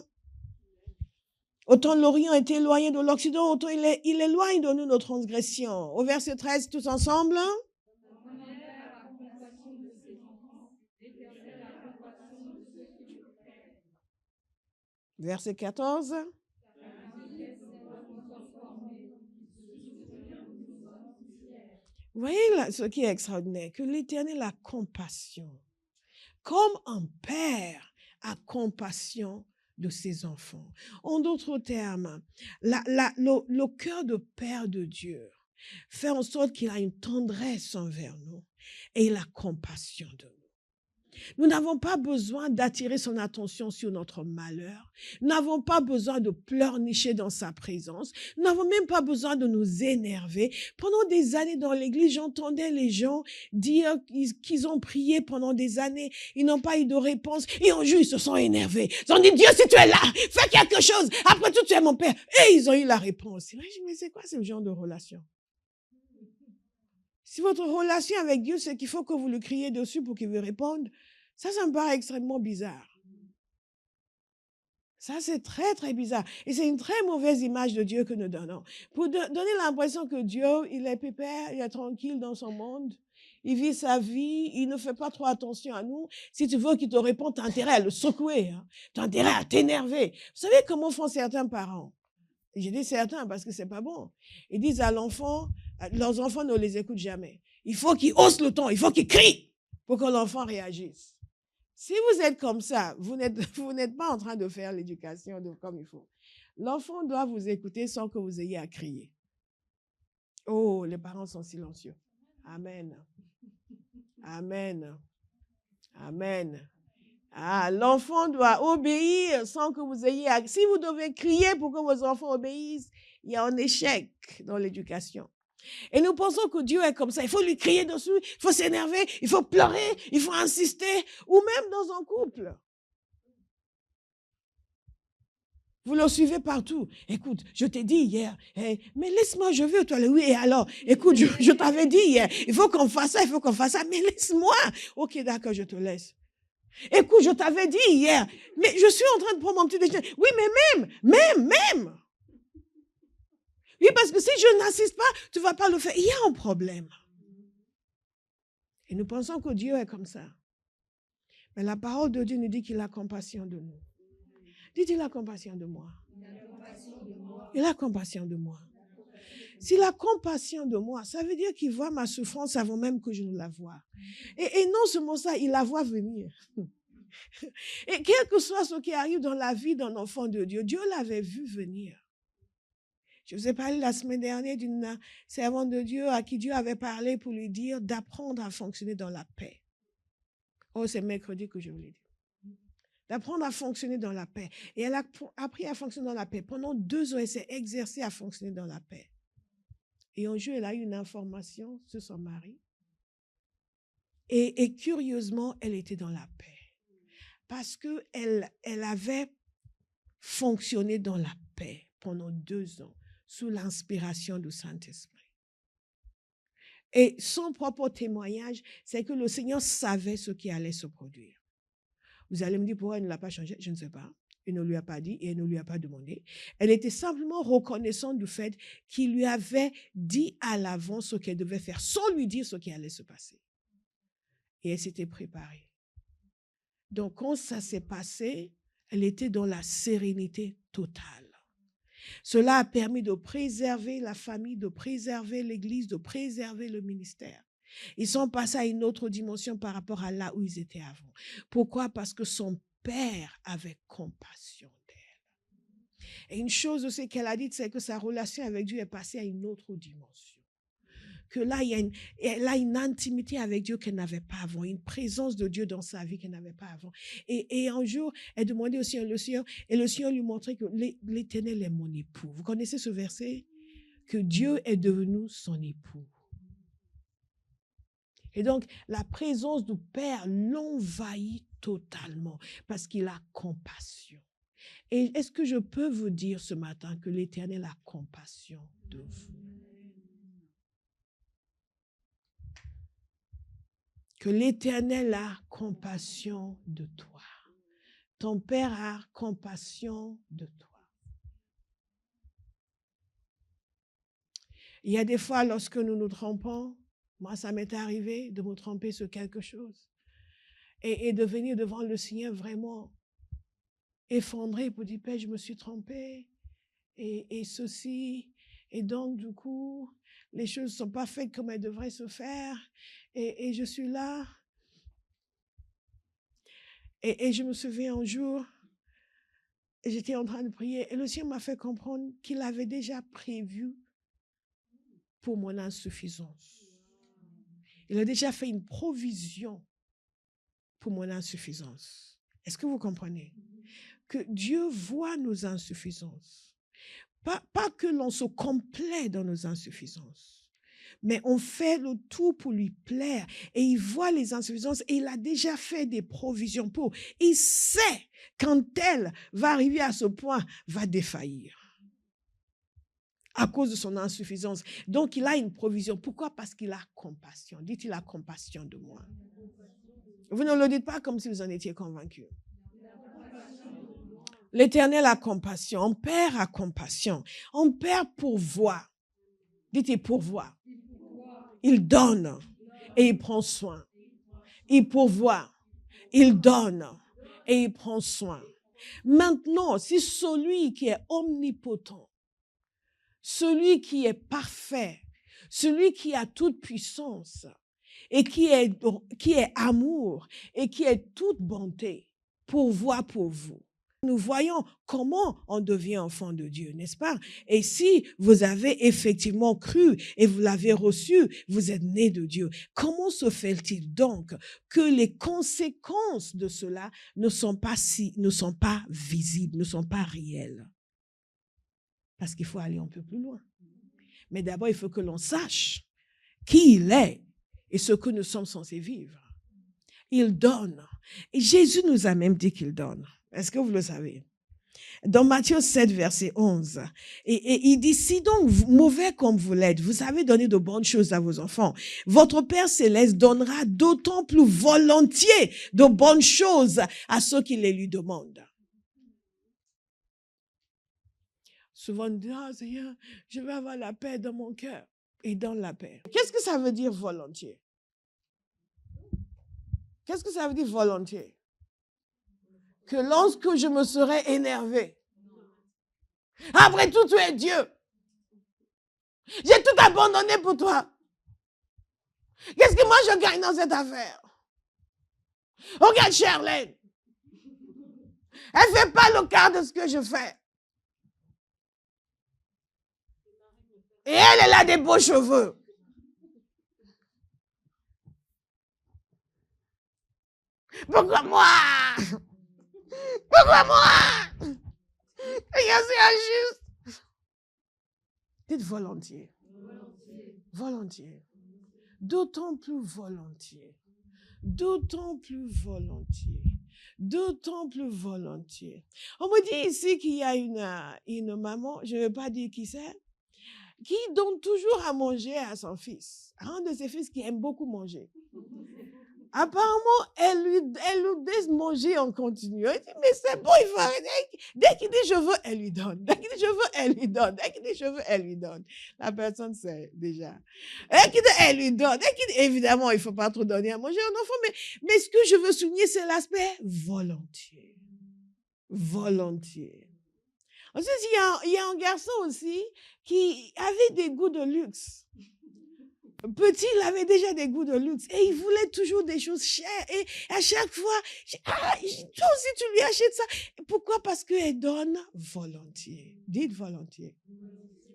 Autant l'Orient est éloigné de l'Occident, autant il éloigne de nous nos transgressions. Au verset 13, tous ensemble. Verset 14. Vous voyez là, ce qui est extraordinaire, que l'Éternel a compassion. Comme un père a compassion de ses enfants. En d'autres termes, le cœur de Père de Dieu fait en sorte qu'il a une tendresse envers nous et il a compassion de nous. Nous n'avons pas besoin d'attirer son attention sur notre malheur. Nous n'avons pas besoin de pleurnicher dans sa présence. Nous n'avons même pas besoin de nous énerver. Pendant des années dans l'église, j'entendais les gens dire qu'ils ont prié pendant des années. Ils n'ont pas eu de réponse. Et un jour, ils se sont énervés. Ils ont dit, Dieu, si tu es là, fais quelque chose. Après tout, tu es mon Père. Et ils ont eu la réponse. Je me dis, mais c'est quoi ce genre de relation? Si votre relation avec Dieu, c'est qu'il faut que vous le criez dessus pour qu'il vous réponde, ça me paraît extrêmement bizarre. Ça, c'est très, très bizarre. Et c'est une très mauvaise image de Dieu que nous donnons. Pour donner l'impression que Dieu, il est pépère, il est tranquille dans son monde, il vit sa vie, il ne fait pas trop attention à nous. Si tu veux qu'il te réponde, tu as intérêt à le secouer, hein. Tu as intérêt à t'énerver. Vous savez comment font certains parents? J'ai dit certains parce que c'est pas bon. Ils disent à l'enfant, leurs enfants ne les écoutent jamais. Il faut qu'ils haussent le ton, il faut qu'ils crient pour que l'enfant réagisse. Si vous êtes comme ça, vous n'êtes pas en train de faire l'éducation comme il faut. L'enfant doit vous écouter sans que vous ayez à crier. Oh, les parents sont silencieux. Amen. Amen. Amen. Ah, l'enfant doit obéir sans que vous ayez à... Si vous devez crier pour que vos enfants obéissent, il y a un échec dans l'éducation. Et nous pensons que Dieu est comme ça. Il faut lui crier dessus, il faut s'énerver, il faut pleurer, il faut insister, ou même dans un couple. Vous le suivez partout. Écoute, je t'ai dit hier, mais laisse-moi, je veux toi. Oui, et alors, écoute, je t'avais dit hier, il faut qu'on fasse ça, il faut qu'on fasse ça, mais laisse-moi. Ok, d'accord, je te laisse. Écoute, je t'avais dit hier, mais je suis en train de prendre mon petit déjeuner. Oui, mais même. Oui, parce que si je n'insiste pas, tu ne vas pas le faire. Il y a un problème. Et nous pensons que Dieu est comme ça. Mais la parole de Dieu nous dit qu'il a compassion de nous. Dites-il a compassion de moi. Il a compassion de moi. S'il a compassion de moi, ça veut dire qu'il voit ma souffrance avant même que je ne la voie. Et non seulement ça, il la voit venir. Et quel que soit ce qui arrive dans la vie d'un enfant de Dieu, Dieu l'avait vu venir. Je vous ai parlé la semaine dernière d'une servante de Dieu à qui Dieu avait parlé pour lui dire d'apprendre à fonctionner dans la paix. Oh, c'est mercredi que je vous l'ai dit. D'apprendre à fonctionner dans la paix. Et elle a appris à fonctionner dans la paix. Pendant 2 ans, elle s'est exercée à fonctionner dans la paix. Et un jour, elle a eu une information sur son mari. Et curieusement, elle était dans la paix. Parce qu'elle avait fonctionné dans la paix pendant 2 ans, sous l'inspiration du Saint-Esprit. Et son propre témoignage, c'est que le Seigneur savait ce qui allait se produire. Vous allez me dire pourquoi elle ne l'a pas changé, je ne sais pas. Il ne lui a pas dit et elle ne lui a pas demandé. Elle était simplement reconnaissante du fait qu'il lui avait dit à l'avance ce qu'elle devait faire, sans lui dire ce qui allait se passer. Et elle s'était préparée. Donc, quand ça s'est passé, elle était dans la sérénité totale. Cela a permis de préserver la famille, de préserver l'Église, de préserver le ministère. Ils sont passés à une autre dimension par rapport à là où ils étaient avant. Pourquoi? Parce que son père avait compassion d'elle. Et une chose aussi qu'elle a dite, c'est que sa relation avec Dieu est passée à une autre dimension. Que là, elle a une intimité avec Dieu qu'elle n'avait pas avant, une présence de Dieu dans sa vie qu'elle n'avait pas avant. Et un jour, elle demandait au Seigneur, et le Seigneur lui montrait que l'Éternel est mon époux. Vous connaissez ce verset? Que Dieu est devenu son époux. Et donc, la présence du Père l'envahit totalement parce qu'il a compassion. Et est-ce que je peux vous dire ce matin que l'Éternel a compassion de vous? Que l'Éternel a compassion de toi. Ton Père a compassion de toi. Il y a des fois, lorsque nous nous trompons, moi, ça m'est arrivé de me tromper sur quelque chose et de venir devant le Seigneur vraiment effondré pour dire, Père, je me suis trompé et ceci. Et donc, du coup, les choses ne sont pas faites comme elles devraient se faire. Et je suis là. Et je me souviens un jour, j'étais en train de prier et le Seigneur m'a fait comprendre qu'il avait déjà prévu pour mon insuffisance. Il a déjà fait une provision pour mon insuffisance. Est-ce que vous comprenez? Que Dieu voit nos insuffisances. Pas que l'on se complaît dans nos insuffisances, mais on fait le tout pour lui plaire. Et il voit les insuffisances et il a déjà fait des provisions pour. Il sait quand elle va arriver à ce point, va défaillir à cause de son insuffisance. Donc, il a une provision. Pourquoi? Parce qu'il a compassion. Dites, il a compassion de moi. Vous ne le dites pas comme si vous en étiez convaincu. L'Éternel a compassion. Un Père a compassion. Un Père pourvoit. Dites, il pourvoit. Il donne et il prend soin. Il pourvoit. Il donne et il prend soin. Maintenant, si celui qui est omnipotent, celui qui est parfait, celui qui a toute puissance et qui est amour et qui est toute bonté, pourvoit pour vous. Nous voyons comment on devient enfant de Dieu, n'est-ce pas? Et si vous avez effectivement cru et vous l'avez reçu, vous êtes né de Dieu. Comment se fait-il donc que les conséquences de cela ne sont pas visibles, ne sont pas réelles? Parce qu'il faut aller un peu plus loin. Mais d'abord, il faut que l'on sache qui il est et ce que nous sommes censés vivre. Il donne. Et Jésus nous a même dit qu'il donne. Est-ce que vous le savez? Dans Matthieu 7, verset 11. Et il dit, si donc mauvais comme vous l'êtes, vous savez donner de bonnes choses à vos enfants, votre Père Céleste donnera d'autant plus volontiers de bonnes choses à ceux qui les lui demandent. Souvent, on dit, ah Seigneur, je vais avoir la paix dans mon cœur. Et dans la paix. Qu'est-ce que ça veut dire volontiers? Qu'est-ce que ça veut dire volontiers? Que lorsque je me serai énervé, après tout, tu es Dieu. J'ai tout abandonné pour toi. Qu'est-ce que moi je gagne dans cette affaire? Regarde Charlène. Elle ne fait pas le quart de ce que je fais. Et elle a des beaux cheveux. Pourquoi moi? Pourquoi moi? C'est injuste. Dites volontiers. Volontiers. D'autant plus volontiers. D'autant plus volontiers. D'autant plus volontiers. On me dit ici qu'il y a une maman, je ne vais pas dire qui c'est, qui donne toujours à manger à son fils. Un de ses fils qui aime beaucoup manger. Apparemment, elle lui laisse manger en continu. Elle dit, mais c'est bon, il faut arrêter. Dès qu'il dit je veux, elle lui donne. Dès qu'il dit je veux, elle lui donne. Dès qu'il dit je veux, elle lui donne. La personne sait déjà. Dès qu'il dit elle lui donne. Évidemment, il ne faut pas trop donner à manger à un enfant, mais ce que je veux souligner, c'est l'aspect volontiers. Volontiers. Ensuite, il y a un garçon aussi qui avait des goûts de luxe. Petit, il avait déjà des goûts de luxe et il voulait toujours des choses chères. Et à chaque fois, toi aussi tu lui achètes ça. Pourquoi? Parce qu'elle donne volontiers. Dites volontiers.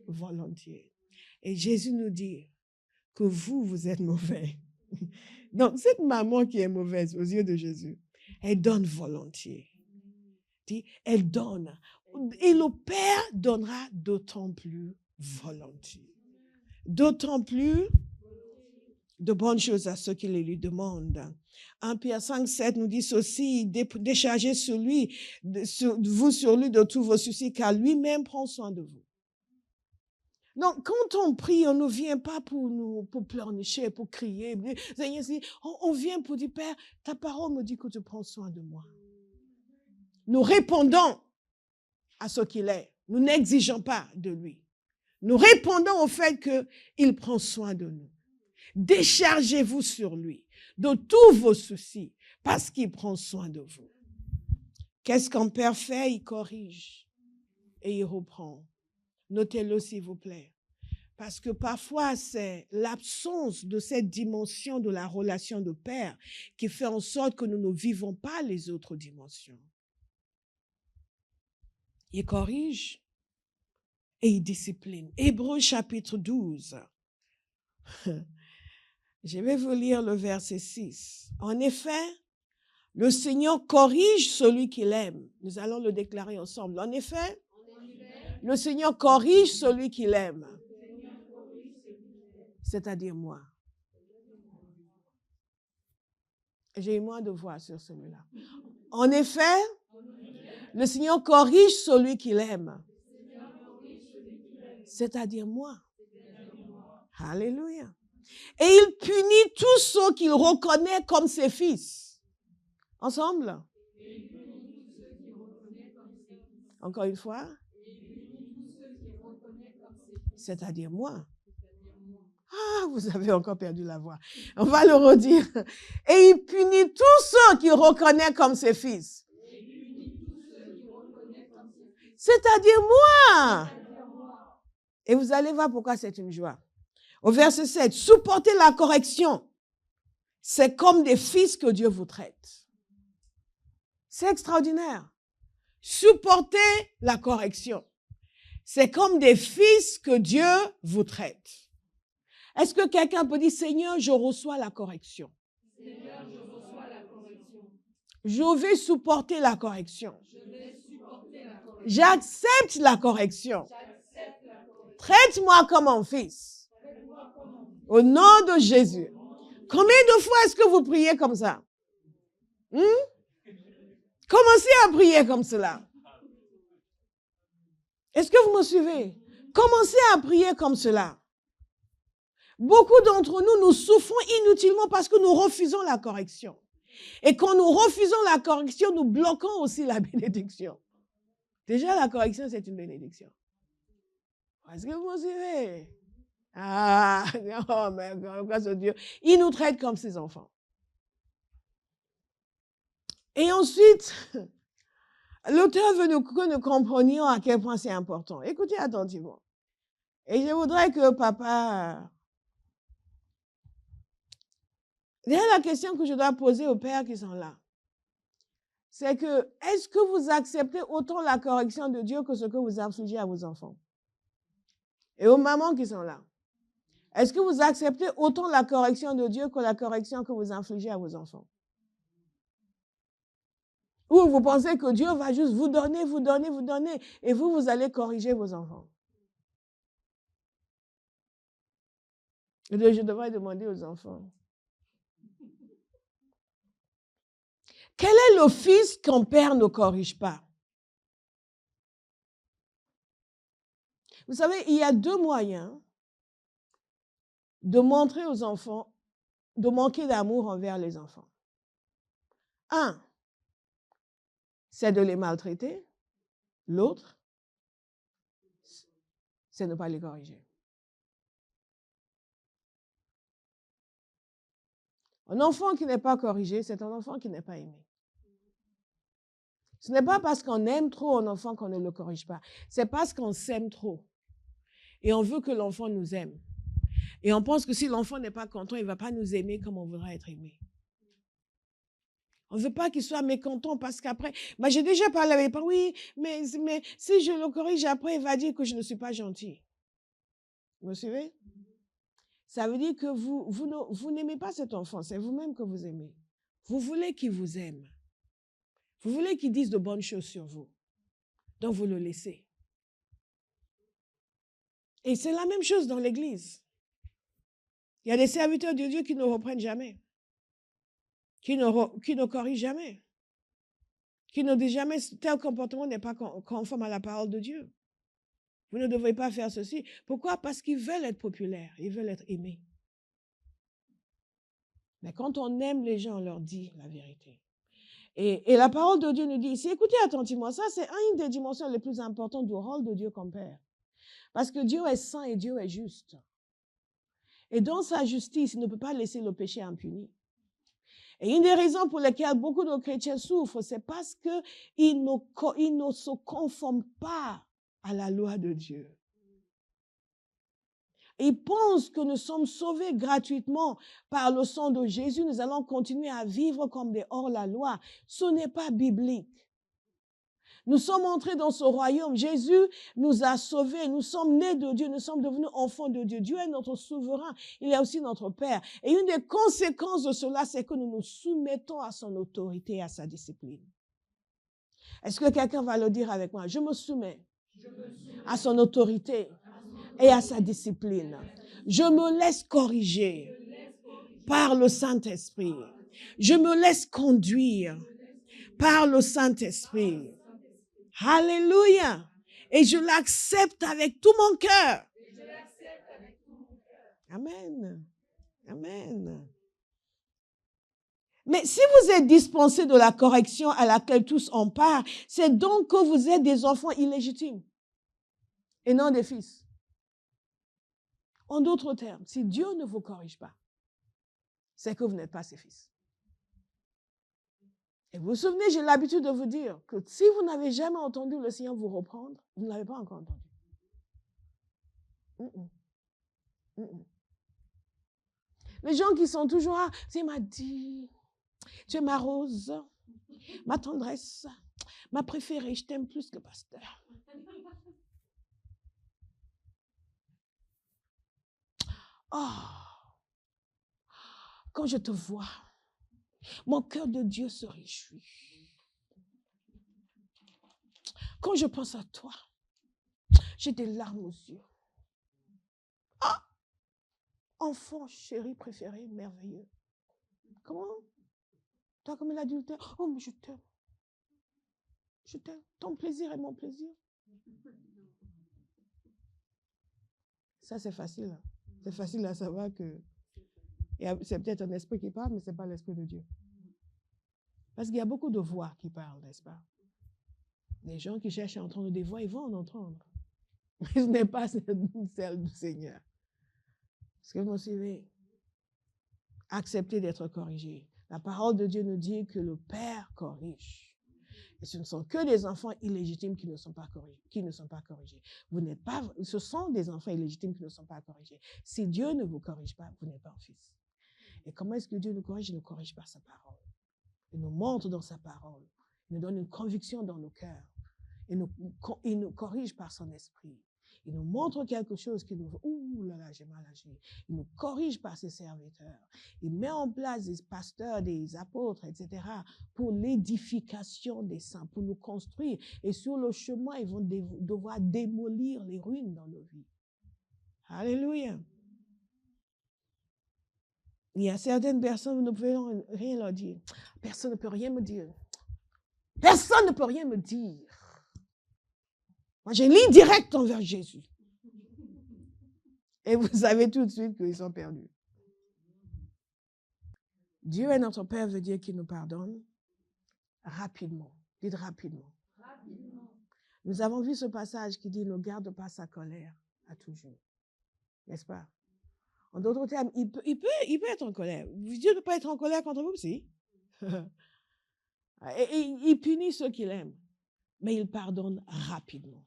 Volontiers. Et Jésus nous dit que vous êtes mauvais. Donc, cette maman qui est mauvaise aux yeux de Jésus, elle donne volontiers. Elle donne. Et le Père donnera d'autant plus volontiers. D'autant plus de bonnes choses à ceux qui les lui demandent. 1 Pierre 5, 7 nous dit ceci, déchargez sur lui de tous vos soucis, car lui-même prend soin de vous. Donc, quand on prie, on ne vient pas pour pleurnicher, pour crier. On vient pour dire, Père, ta parole me dit que tu prends soin de moi. Nous répondons à ce qu'il est. Nous n'exigeons pas de lui. Nous répondons au fait qu'il prend soin de nous. Déchargez-vous sur lui de tous vos soucis parce qu'il prend soin de vous. Qu'est-ce qu'un père fait? Il corrige et il reprend. Notez-le s'il vous plaît. Parce que parfois, c'est l'absence de cette dimension de la relation de père qui fait en sorte que nous ne vivons pas les autres dimensions. Il corrige et il discipline. Hébreux chapitre 12. Je vais vous lire le verset 6. En effet, le Seigneur corrige celui qu'il aime. Nous allons le déclarer ensemble. En effet, le Seigneur corrige celui qu'il aime. C'est-à-dire moi. J'ai eu moins de voix sur celui-là. En effet, le Seigneur corrige celui qu'il aime. C'est-à-dire moi. Alléluia. Et il punit tous ceux qu'il reconnaît comme ses fils. Ensemble? Encore une fois? C'est-à-dire moi. Ah, vous avez encore perdu la voix. On va le redire. Et il punit tous ceux qu'il reconnaît comme ses fils. C'est-à-dire moi. Et vous allez voir pourquoi c'est une joie. Au verset 7, supportez la correction. C'est comme des fils que Dieu vous traite. C'est extraordinaire. Supportez la correction. C'est comme des fils que Dieu vous traite. Est-ce que quelqu'un peut dire, Seigneur, je reçois la correction. Seigneur, je reçois la correction. Je vais supporter la correction. J'accepte la correction. Traite-moi comme un fils. Au nom de Jésus. Combien de fois est-ce que vous priez comme ça? Commencez à prier comme cela. Est-ce que vous me suivez? Commencez à prier comme cela. Beaucoup d'entre nous, nous souffrons inutilement parce que nous refusons la correction. Et quand nous refusons la correction, nous bloquons aussi la bénédiction. Déjà, la correction, c'est une bénédiction. Est-ce que vous me suivez? Ah, non, mais grâce à Dieu, il nous traite comme ses enfants. Et ensuite, l'auteur veut que nous comprenions à quel point c'est important. Écoutez attentivement. Et je voudrais que papa... Déjà, la question que je dois poser aux pères qui sont là, c'est que, est-ce que vous acceptez autant la correction de Dieu que ce que vous infligez à vos enfants? Et aux mamans qui sont là, est-ce que vous acceptez autant la correction de Dieu que la correction que vous infligez à vos enfants? Ou vous pensez que Dieu va juste vous donner, et vous allez corriger vos enfants? Je devrais demander aux enfants. Quel est l'office qu'un père ne corrige pas? Vous savez, il y a deux moyens de montrer aux enfants, de manquer d'amour envers les enfants. Un, c'est de les maltraiter. L'autre, c'est ne pas les corriger. Un enfant qui n'est pas corrigé, c'est un enfant qui n'est pas aimé. Ce n'est pas parce qu'on aime trop un enfant qu'on ne le corrige pas. C'est parce qu'on s'aime trop. Et on veut que l'enfant nous aime. Et on pense que si l'enfant n'est pas content, il ne va pas nous aimer comme on voudrait être aimé. On ne veut pas qu'il soit mécontent parce qu'après... j'ai déjà parlé avec les parents. Oui, mais si je le corrige après, il va dire que je ne suis pas gentil. Vous me suivez? Ça veut dire que vous n'aimez pas cet enfant. C'est vous-même que vous aimez. Vous voulez qu'il vous aime. Vous voulez qu'il dise de bonnes choses sur vous. Donc, vous le laissez. Et c'est la même chose dans l'Église. Il y a des serviteurs de Dieu qui ne reprennent jamais. Qui ne corrigent jamais. Qui ne disent jamais tel comportement n'est pas conforme à la parole de Dieu. Vous ne devez pas faire ceci. Pourquoi? Parce qu'ils veulent être populaires. Ils veulent être aimés. Mais quand on aime les gens, on leur dit la vérité. Et la parole de Dieu nous dit ici, écoutez attentivement, ça c'est une des dimensions les plus importantes du rôle de Dieu comme Père. Parce que Dieu est saint et Dieu est juste. Et dans sa justice, il ne peut pas laisser le péché impuni. Et une des raisons pour lesquelles beaucoup de chrétiens souffrent, c'est parce qu'ils ne se conforment pas à la loi de Dieu. Ils pensent que nous sommes sauvés gratuitement par le sang de Jésus. Nous allons continuer à vivre comme des hors-la-loi. Ce n'est pas biblique. Nous sommes entrés dans ce royaume. Jésus nous a sauvés. Nous sommes nés de Dieu. Nous sommes devenus enfants de Dieu. Dieu est notre souverain. Il est aussi notre Père. Et une des conséquences de cela, c'est que nous nous soumettons à son autorité et à sa discipline. Est-ce que quelqu'un va le dire avec moi? Je me soumets à son autorité et à sa discipline. Je me laisse corriger par le Saint-Esprit. Je me laisse conduire par le Saint-Esprit. Alléluia. Et je l'accepte avec tout mon cœur. Amen. Amen. Mais si vous êtes dispensés de la correction à laquelle tous ont part, c'est donc que vous êtes des enfants illégitimes et non des fils. En d'autres termes, si Dieu ne vous corrige pas, c'est que vous n'êtes pas ses fils. Et vous vous souvenez, j'ai l'habitude de vous dire que si vous n'avez jamais entendu le Seigneur vous reprendre, vous ne l'avez pas encore entendu. Les gens qui sont toujours, ah, il m'a dit, tu es ma rose, ma tendresse, ma préférée, je t'aime plus que pasteur. Oh, quand je te vois, mon cœur de Dieu se réjouit. Quand je pense à toi, j'ai des larmes aux yeux. Ah, enfant chéri, préféré, merveilleux. Comment? Toi, comme l'adultère. Oh, mais je t'aime. Je t'aime. Ton plaisir est mon plaisir. Ça, c'est facile. C'est facile à savoir que c'est peut-être un esprit qui parle, mais ce n'est pas l'esprit de Dieu. Parce qu'il y a beaucoup de voix qui parlent, n'est-ce pas? Les gens qui cherchent à entendre des voix, ils vont en entendre. Mais ce n'est pas celle du Seigneur. Est-ce que vous me suivez? Accepter d'être corrigé. La parole de Dieu nous dit que le Père corrige. Et ce ne sont que des enfants illégitimes qui ne sont pas corrigés. Vous n'êtes pas, ce sont des enfants illégitimes qui ne sont pas corrigés. Si Dieu ne vous corrige pas, vous n'êtes pas un fils. Et comment est-ce que Dieu nous corrige? Il nous corrige par sa parole. Il nous montre dans sa parole. Il nous donne une conviction dans nos cœurs. Il nous corrige par son esprit. Il nous montre quelque chose qui nous... Ouh là là, j'ai mal agi. Il nous corrige par ses serviteurs. Il met en place des pasteurs, des apôtres, etc. pour l'édification des saints, pour nous construire. Et sur le chemin, ils vont devoir démolir les ruines dans nos vies. Alléluia. Il y a certaines personnes, vous ne pouvez rien leur dire. Personne ne peut rien me dire. Personne ne peut rien me dire. Moi, j'ai une ligne directe envers Jésus. Et vous savez tout de suite qu'ils sont perdus. Dieu est notre Père veut dire qu'il nous pardonne rapidement. Dites rapidement. Nous avons vu ce passage qui dit « Ne garde pas sa colère à toujours ». N'est-ce pas? En d'autres termes, il peut être en colère. Dieu ne peut pas être en colère contre vous aussi. Et il punit ceux qu'il aime, mais il pardonne rapidement.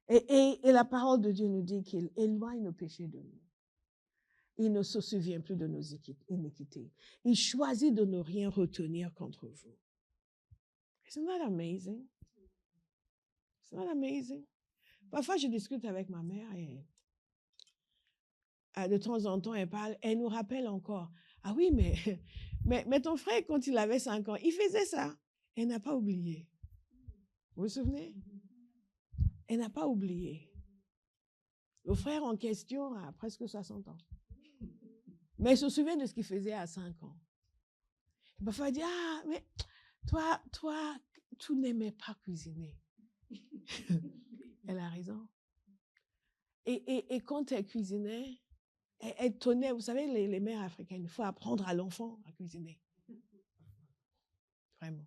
Et la parole de Dieu nous dit qu'il éloigne nos péchés de nous. Il ne se souvient plus de nos iniquités. Il choisit de ne rien retenir contre vous. Isn't that amazing? Isn't that amazing? Parfois, je discute avec ma mère et de temps en temps, elle parle, elle nous rappelle encore. Ah oui, mais ton frère, quand il avait 5 ans, il faisait ça. Elle n'a pas oublié. Vous vous souvenez? Elle n'a pas oublié. Le frère en question a presque 60 ans. Mais elle se souvient de ce qu'il faisait à 5 ans. Et parfois, elle dit, ah, mais toi, tu n'aimais pas cuisiner. Elle a raison. Et quand elle cuisinait, elle tenait, vous savez, les mères africaines, il faut apprendre à l'enfant à cuisiner. Vraiment.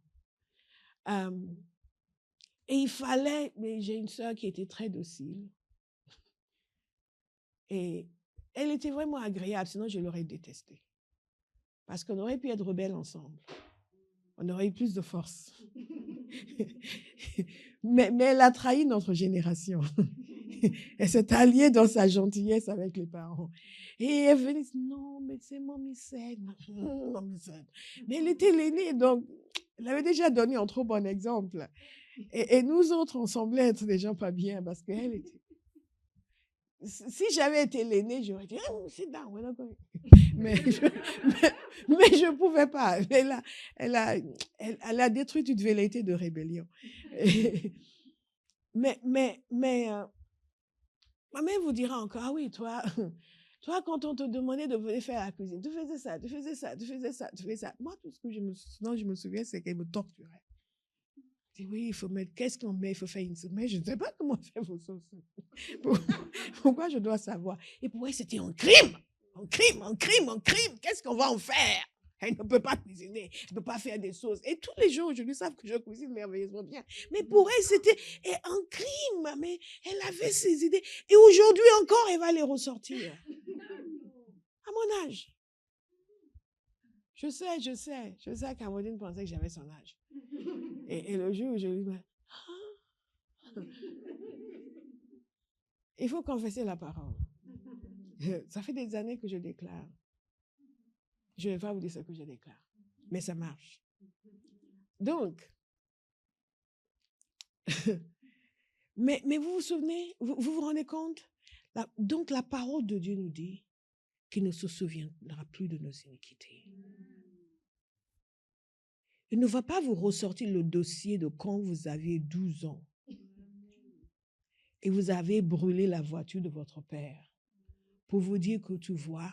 Et il fallait, mais j'ai une sœur qui était très docile. Et elle était vraiment agréable, sinon je l'aurais détestée. Parce qu'on aurait pu être rebelles ensemble. On aurait eu plus de force. mais elle a trahi notre génération. Elle s'est alliée dans sa gentillesse avec les parents. Et elle venait dire, non, mais c'est Mommy said. Mais elle était l'aînée, donc elle avait déjà donné un trop bon exemple. Et nous autres, on semblait être des gens pas bien parce qu'elle était... Si j'avais été l'aînée, j'aurais dit, sit down, we're not going. Mais je ne pouvais pas. Elle a détruit une velléité de rébellion. Mais ma mère vous dira encore, ah oui, toi, quand on te demandait de venir faire la cuisine, tu faisais ça, tu faisais ça, tu faisais ça, tu faisais ça. Moi, tout ce que je me souviens, c'est qu'elle me torturait. Je dis, oui, il faut mettre, qu'est-ce qu'on met? Il faut faire une sauce. Mais je ne sais pas comment faire vos sauces. Pourquoi je dois savoir? Et pour elle, c'était un crime. Un crime. Qu'est-ce qu'on va en faire? Elle ne peut pas cuisiner, elle ne peut pas faire des sauces. Et tous les jours, je lui savent que je cuisine merveilleusement bien. Mais pour elle, c'était un crime. Mais elle avait ses idées. Et aujourd'hui encore, elle va les ressortir. À mon âge. Je sais qu'Amandine pensait que j'avais son âge. Et le jour où je lui dis, il faut confesser la parole. Ça fait des années que je déclare. Je ne vais pas vous dire ce que je déclare, mais ça marche. Donc, mais vous vous souvenez, vous vous rendez compte? Donc la parole de Dieu nous dit qu'il ne se souviendra plus de nos iniquités. Il ne va pas vous ressortir le dossier de quand vous aviez 12 ans et vous avez brûlé la voiture de votre père pour vous dire que tu vois,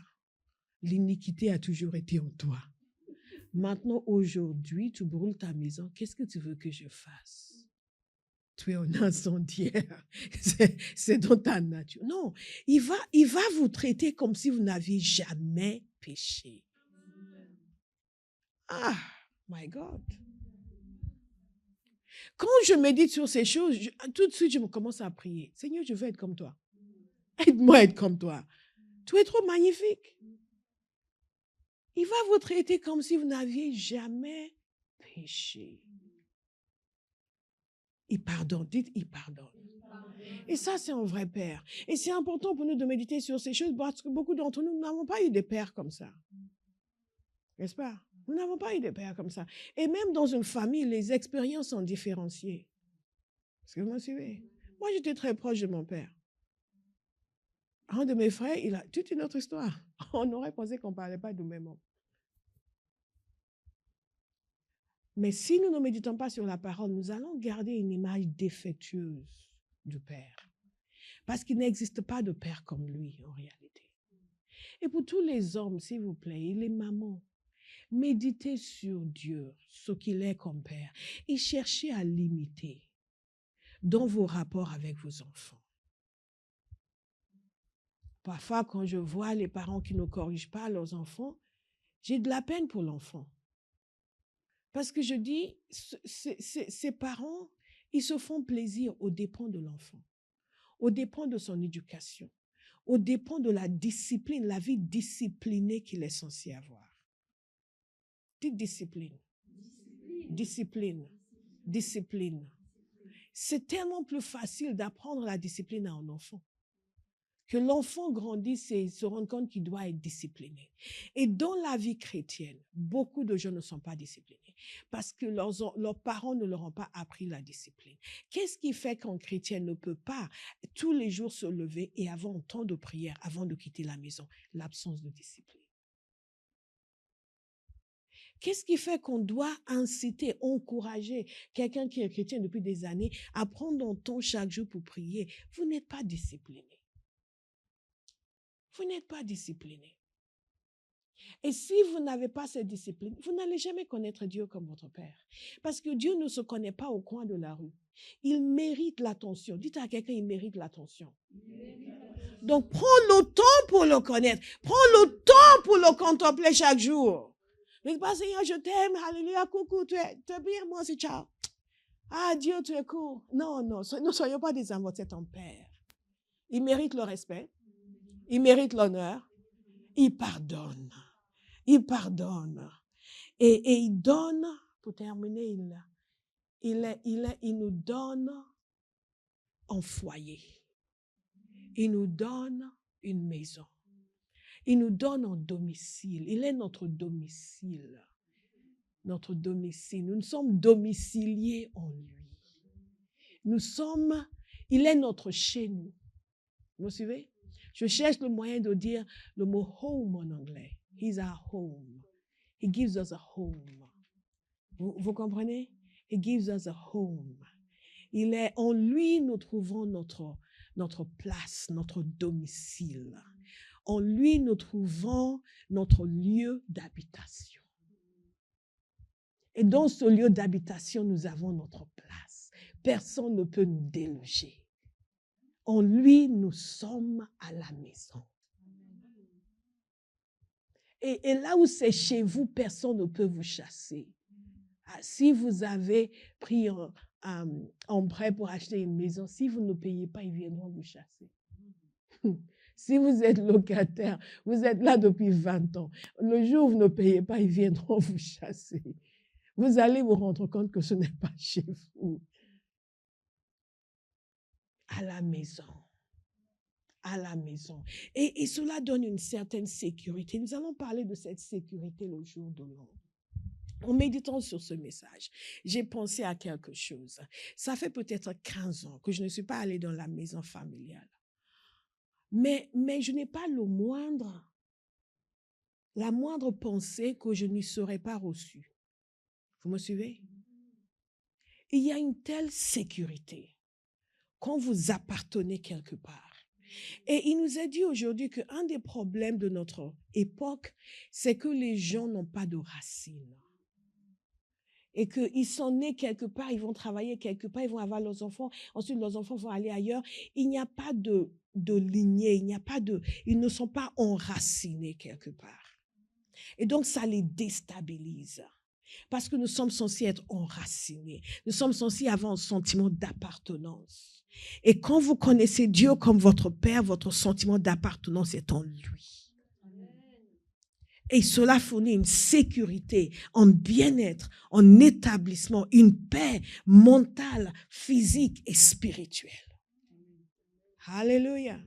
l'iniquité a toujours été en toi. Maintenant, aujourd'hui, tu brûles ta maison. Qu'est-ce que tu veux que je fasse? tu es un incendiaire. C'est dans ta nature. Non, il va vous traiter comme si vous n'aviez jamais péché. Ah, my God. Quand je médite sur ces choses, tout de suite, je me commence à prier. Seigneur, je veux être comme toi. Aide-moi à être comme toi. Tu es trop magnifique. Il va vous traiter comme si vous n'aviez jamais péché. Il pardonne. Dites, il pardonne. Et ça, c'est un vrai père. Et c'est important pour nous de méditer sur ces choses parce que beaucoup d'entre nous n'avons pas eu des pères comme ça. N'est-ce pas? Nous n'avons pas eu des pères comme ça. Et même dans une famille, les expériences sont différenciées. Est-ce que vous me suivez? Moi, j'étais très proche de mon père. Un de mes frères, il a toute une autre histoire. On aurait pensé qu'on ne parlait pas du même homme. Mais si nous ne méditons pas sur la parole, nous allons garder une image défectueuse du Père. Parce qu'il n'existe pas de Père comme lui, en réalité. Et pour tous les hommes, s'il vous plaît, et les mamans, méditez sur Dieu, ce qu'il est comme Père, et cherchez à l'imiter dans vos rapports avec vos enfants. Parfois, quand je vois les parents qui ne corrigent pas leurs enfants, j'ai de la peine pour l'enfant. Parce que je dis, ces parents, ils se font plaisir aux dépens de l'enfant, aux dépens de son éducation, aux dépens de la discipline, la vie disciplinée qu'il est censé avoir. Dites discipline. Discipline. Discipline. C'est tellement plus facile d'apprendre la discipline à un enfant. Que l'enfant grandisse et se rende compte qu'il doit être discipliné. Et dans la vie chrétienne, beaucoup de gens ne sont pas disciplinés parce que leurs parents ne leur ont pas appris la discipline. Qu'est-ce qui fait qu'un chrétien ne peut pas tous les jours se lever et avoir un temps de prière avant de quitter la maison? L'absence de discipline. Qu'est-ce qui fait qu'on doit inciter, encourager quelqu'un qui est chrétien depuis des années à prendre un temps chaque jour pour prier? Vous n'êtes pas discipliné. Vous n'êtes pas discipliné. Et si vous n'avez pas cette discipline, vous n'allez jamais connaître Dieu comme votre Père. Parce que Dieu ne se connaît pas au coin de la rue. Il mérite l'attention. Dites à quelqu'un, il mérite l'attention. Donc, prends le temps pour le connaître. Prends le temps pour le contempler chaque jour. Ne dis pas, Seigneur, je t'aime, alléluia, coucou, tu es bien, moi c'est ciao. Ah, Dieu, tu es cool. Non, ne soyons pas des amours, c'est ton Père. Il mérite le respect. Il mérite l'honneur. Il pardonne. Il pardonne. Et il donne, pour terminer, il nous donne un foyer. Il nous donne une maison. Il nous donne un domicile. Il est notre domicile. Notre domicile. Nous sommes domiciliés en lui. Il est notre chez nous. Vous me suivez? Je cherche le moyen de dire le mot home en anglais. He's our home. He gives us a home. Vous comprenez? He gives us a home. En lui, nous trouvons notre place, notre domicile. En lui, nous trouvons notre lieu d'habitation. Et dans ce lieu d'habitation, nous avons notre place. Personne ne peut nous déloger. En lui, nous sommes à la maison. Et là où c'est chez vous, personne ne peut vous chasser. Si vous avez pris un prêt pour acheter une maison, si vous ne payez pas, ils viendront vous chasser. Si vous êtes locataire, vous êtes là depuis 20 ans, le jour où vous ne payez pas, ils viendront vous chasser. Vous allez vous rendre compte que ce n'est pas chez vous. À la maison. À la maison. Et cela donne une certaine sécurité. Nous allons parler de cette sécurité le jour de l'an. En méditant sur ce message, j'ai pensé à quelque chose. Ça fait peut-être 15 ans que je ne suis pas allée dans la maison familiale. Mais je n'ai pas la moindre pensée que je n'y serais pas reçue. Vous me suivez? Il y a une telle sécurité quand vous appartenez quelque part. Et il nous a dit aujourd'hui qu'un des problèmes de notre époque, c'est que les gens n'ont pas de racines. et qu'ils sont nés quelque part, ils vont travailler quelque part, ils vont avoir leurs enfants, ensuite leurs enfants vont aller ailleurs. Il n'y a pas de lignée, ils ne sont pas enracinés quelque part. Et donc, ça les déstabilise. Parce que nous sommes censés être enracinés. Nous sommes censés avoir un sentiment d'appartenance. Et quand vous connaissez Dieu comme votre Père, votre sentiment d'appartenance est en lui. Et cela fournit une sécurité, un bien-être, un établissement, une paix mentale, physique et spirituelle. Alléluia.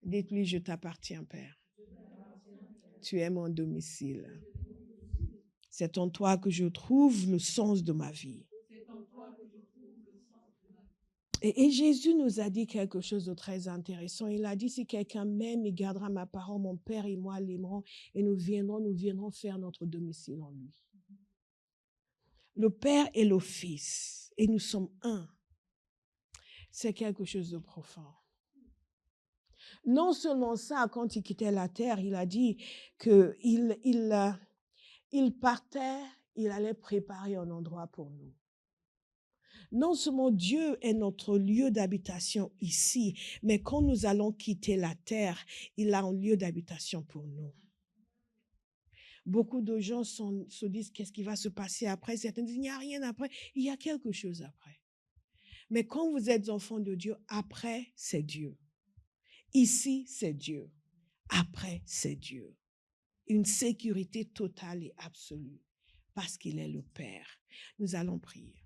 Dites-lui, je t'appartiens, Père. Tu es mon domicile. C'est en toi que je trouve le sens de ma vie. Et Jésus nous a dit quelque chose de très intéressant. Il a dit, si quelqu'un m'aime, il gardera ma parole, mon Père et moi l'aimerons, et nous viendrons faire notre domicile en lui. Le Père et le Fils, et nous sommes un. C'est quelque chose de profond. Non seulement ça, quand il quittait la terre, il a dit qu'il partait, il allait préparer un endroit pour nous. Non seulement Dieu est notre lieu d'habitation ici, mais quand nous allons quitter la terre, il a un lieu d'habitation pour nous. Beaucoup de gens se disent qu'est-ce qui va se passer après. Certains disent il n'y a rien après. Il y a quelque chose après. Mais quand vous êtes enfant de Dieu, après, c'est Dieu. Ici, c'est Dieu. Après, c'est Dieu. Une sécurité totale et absolue parce qu'il est le Père. Nous allons prier.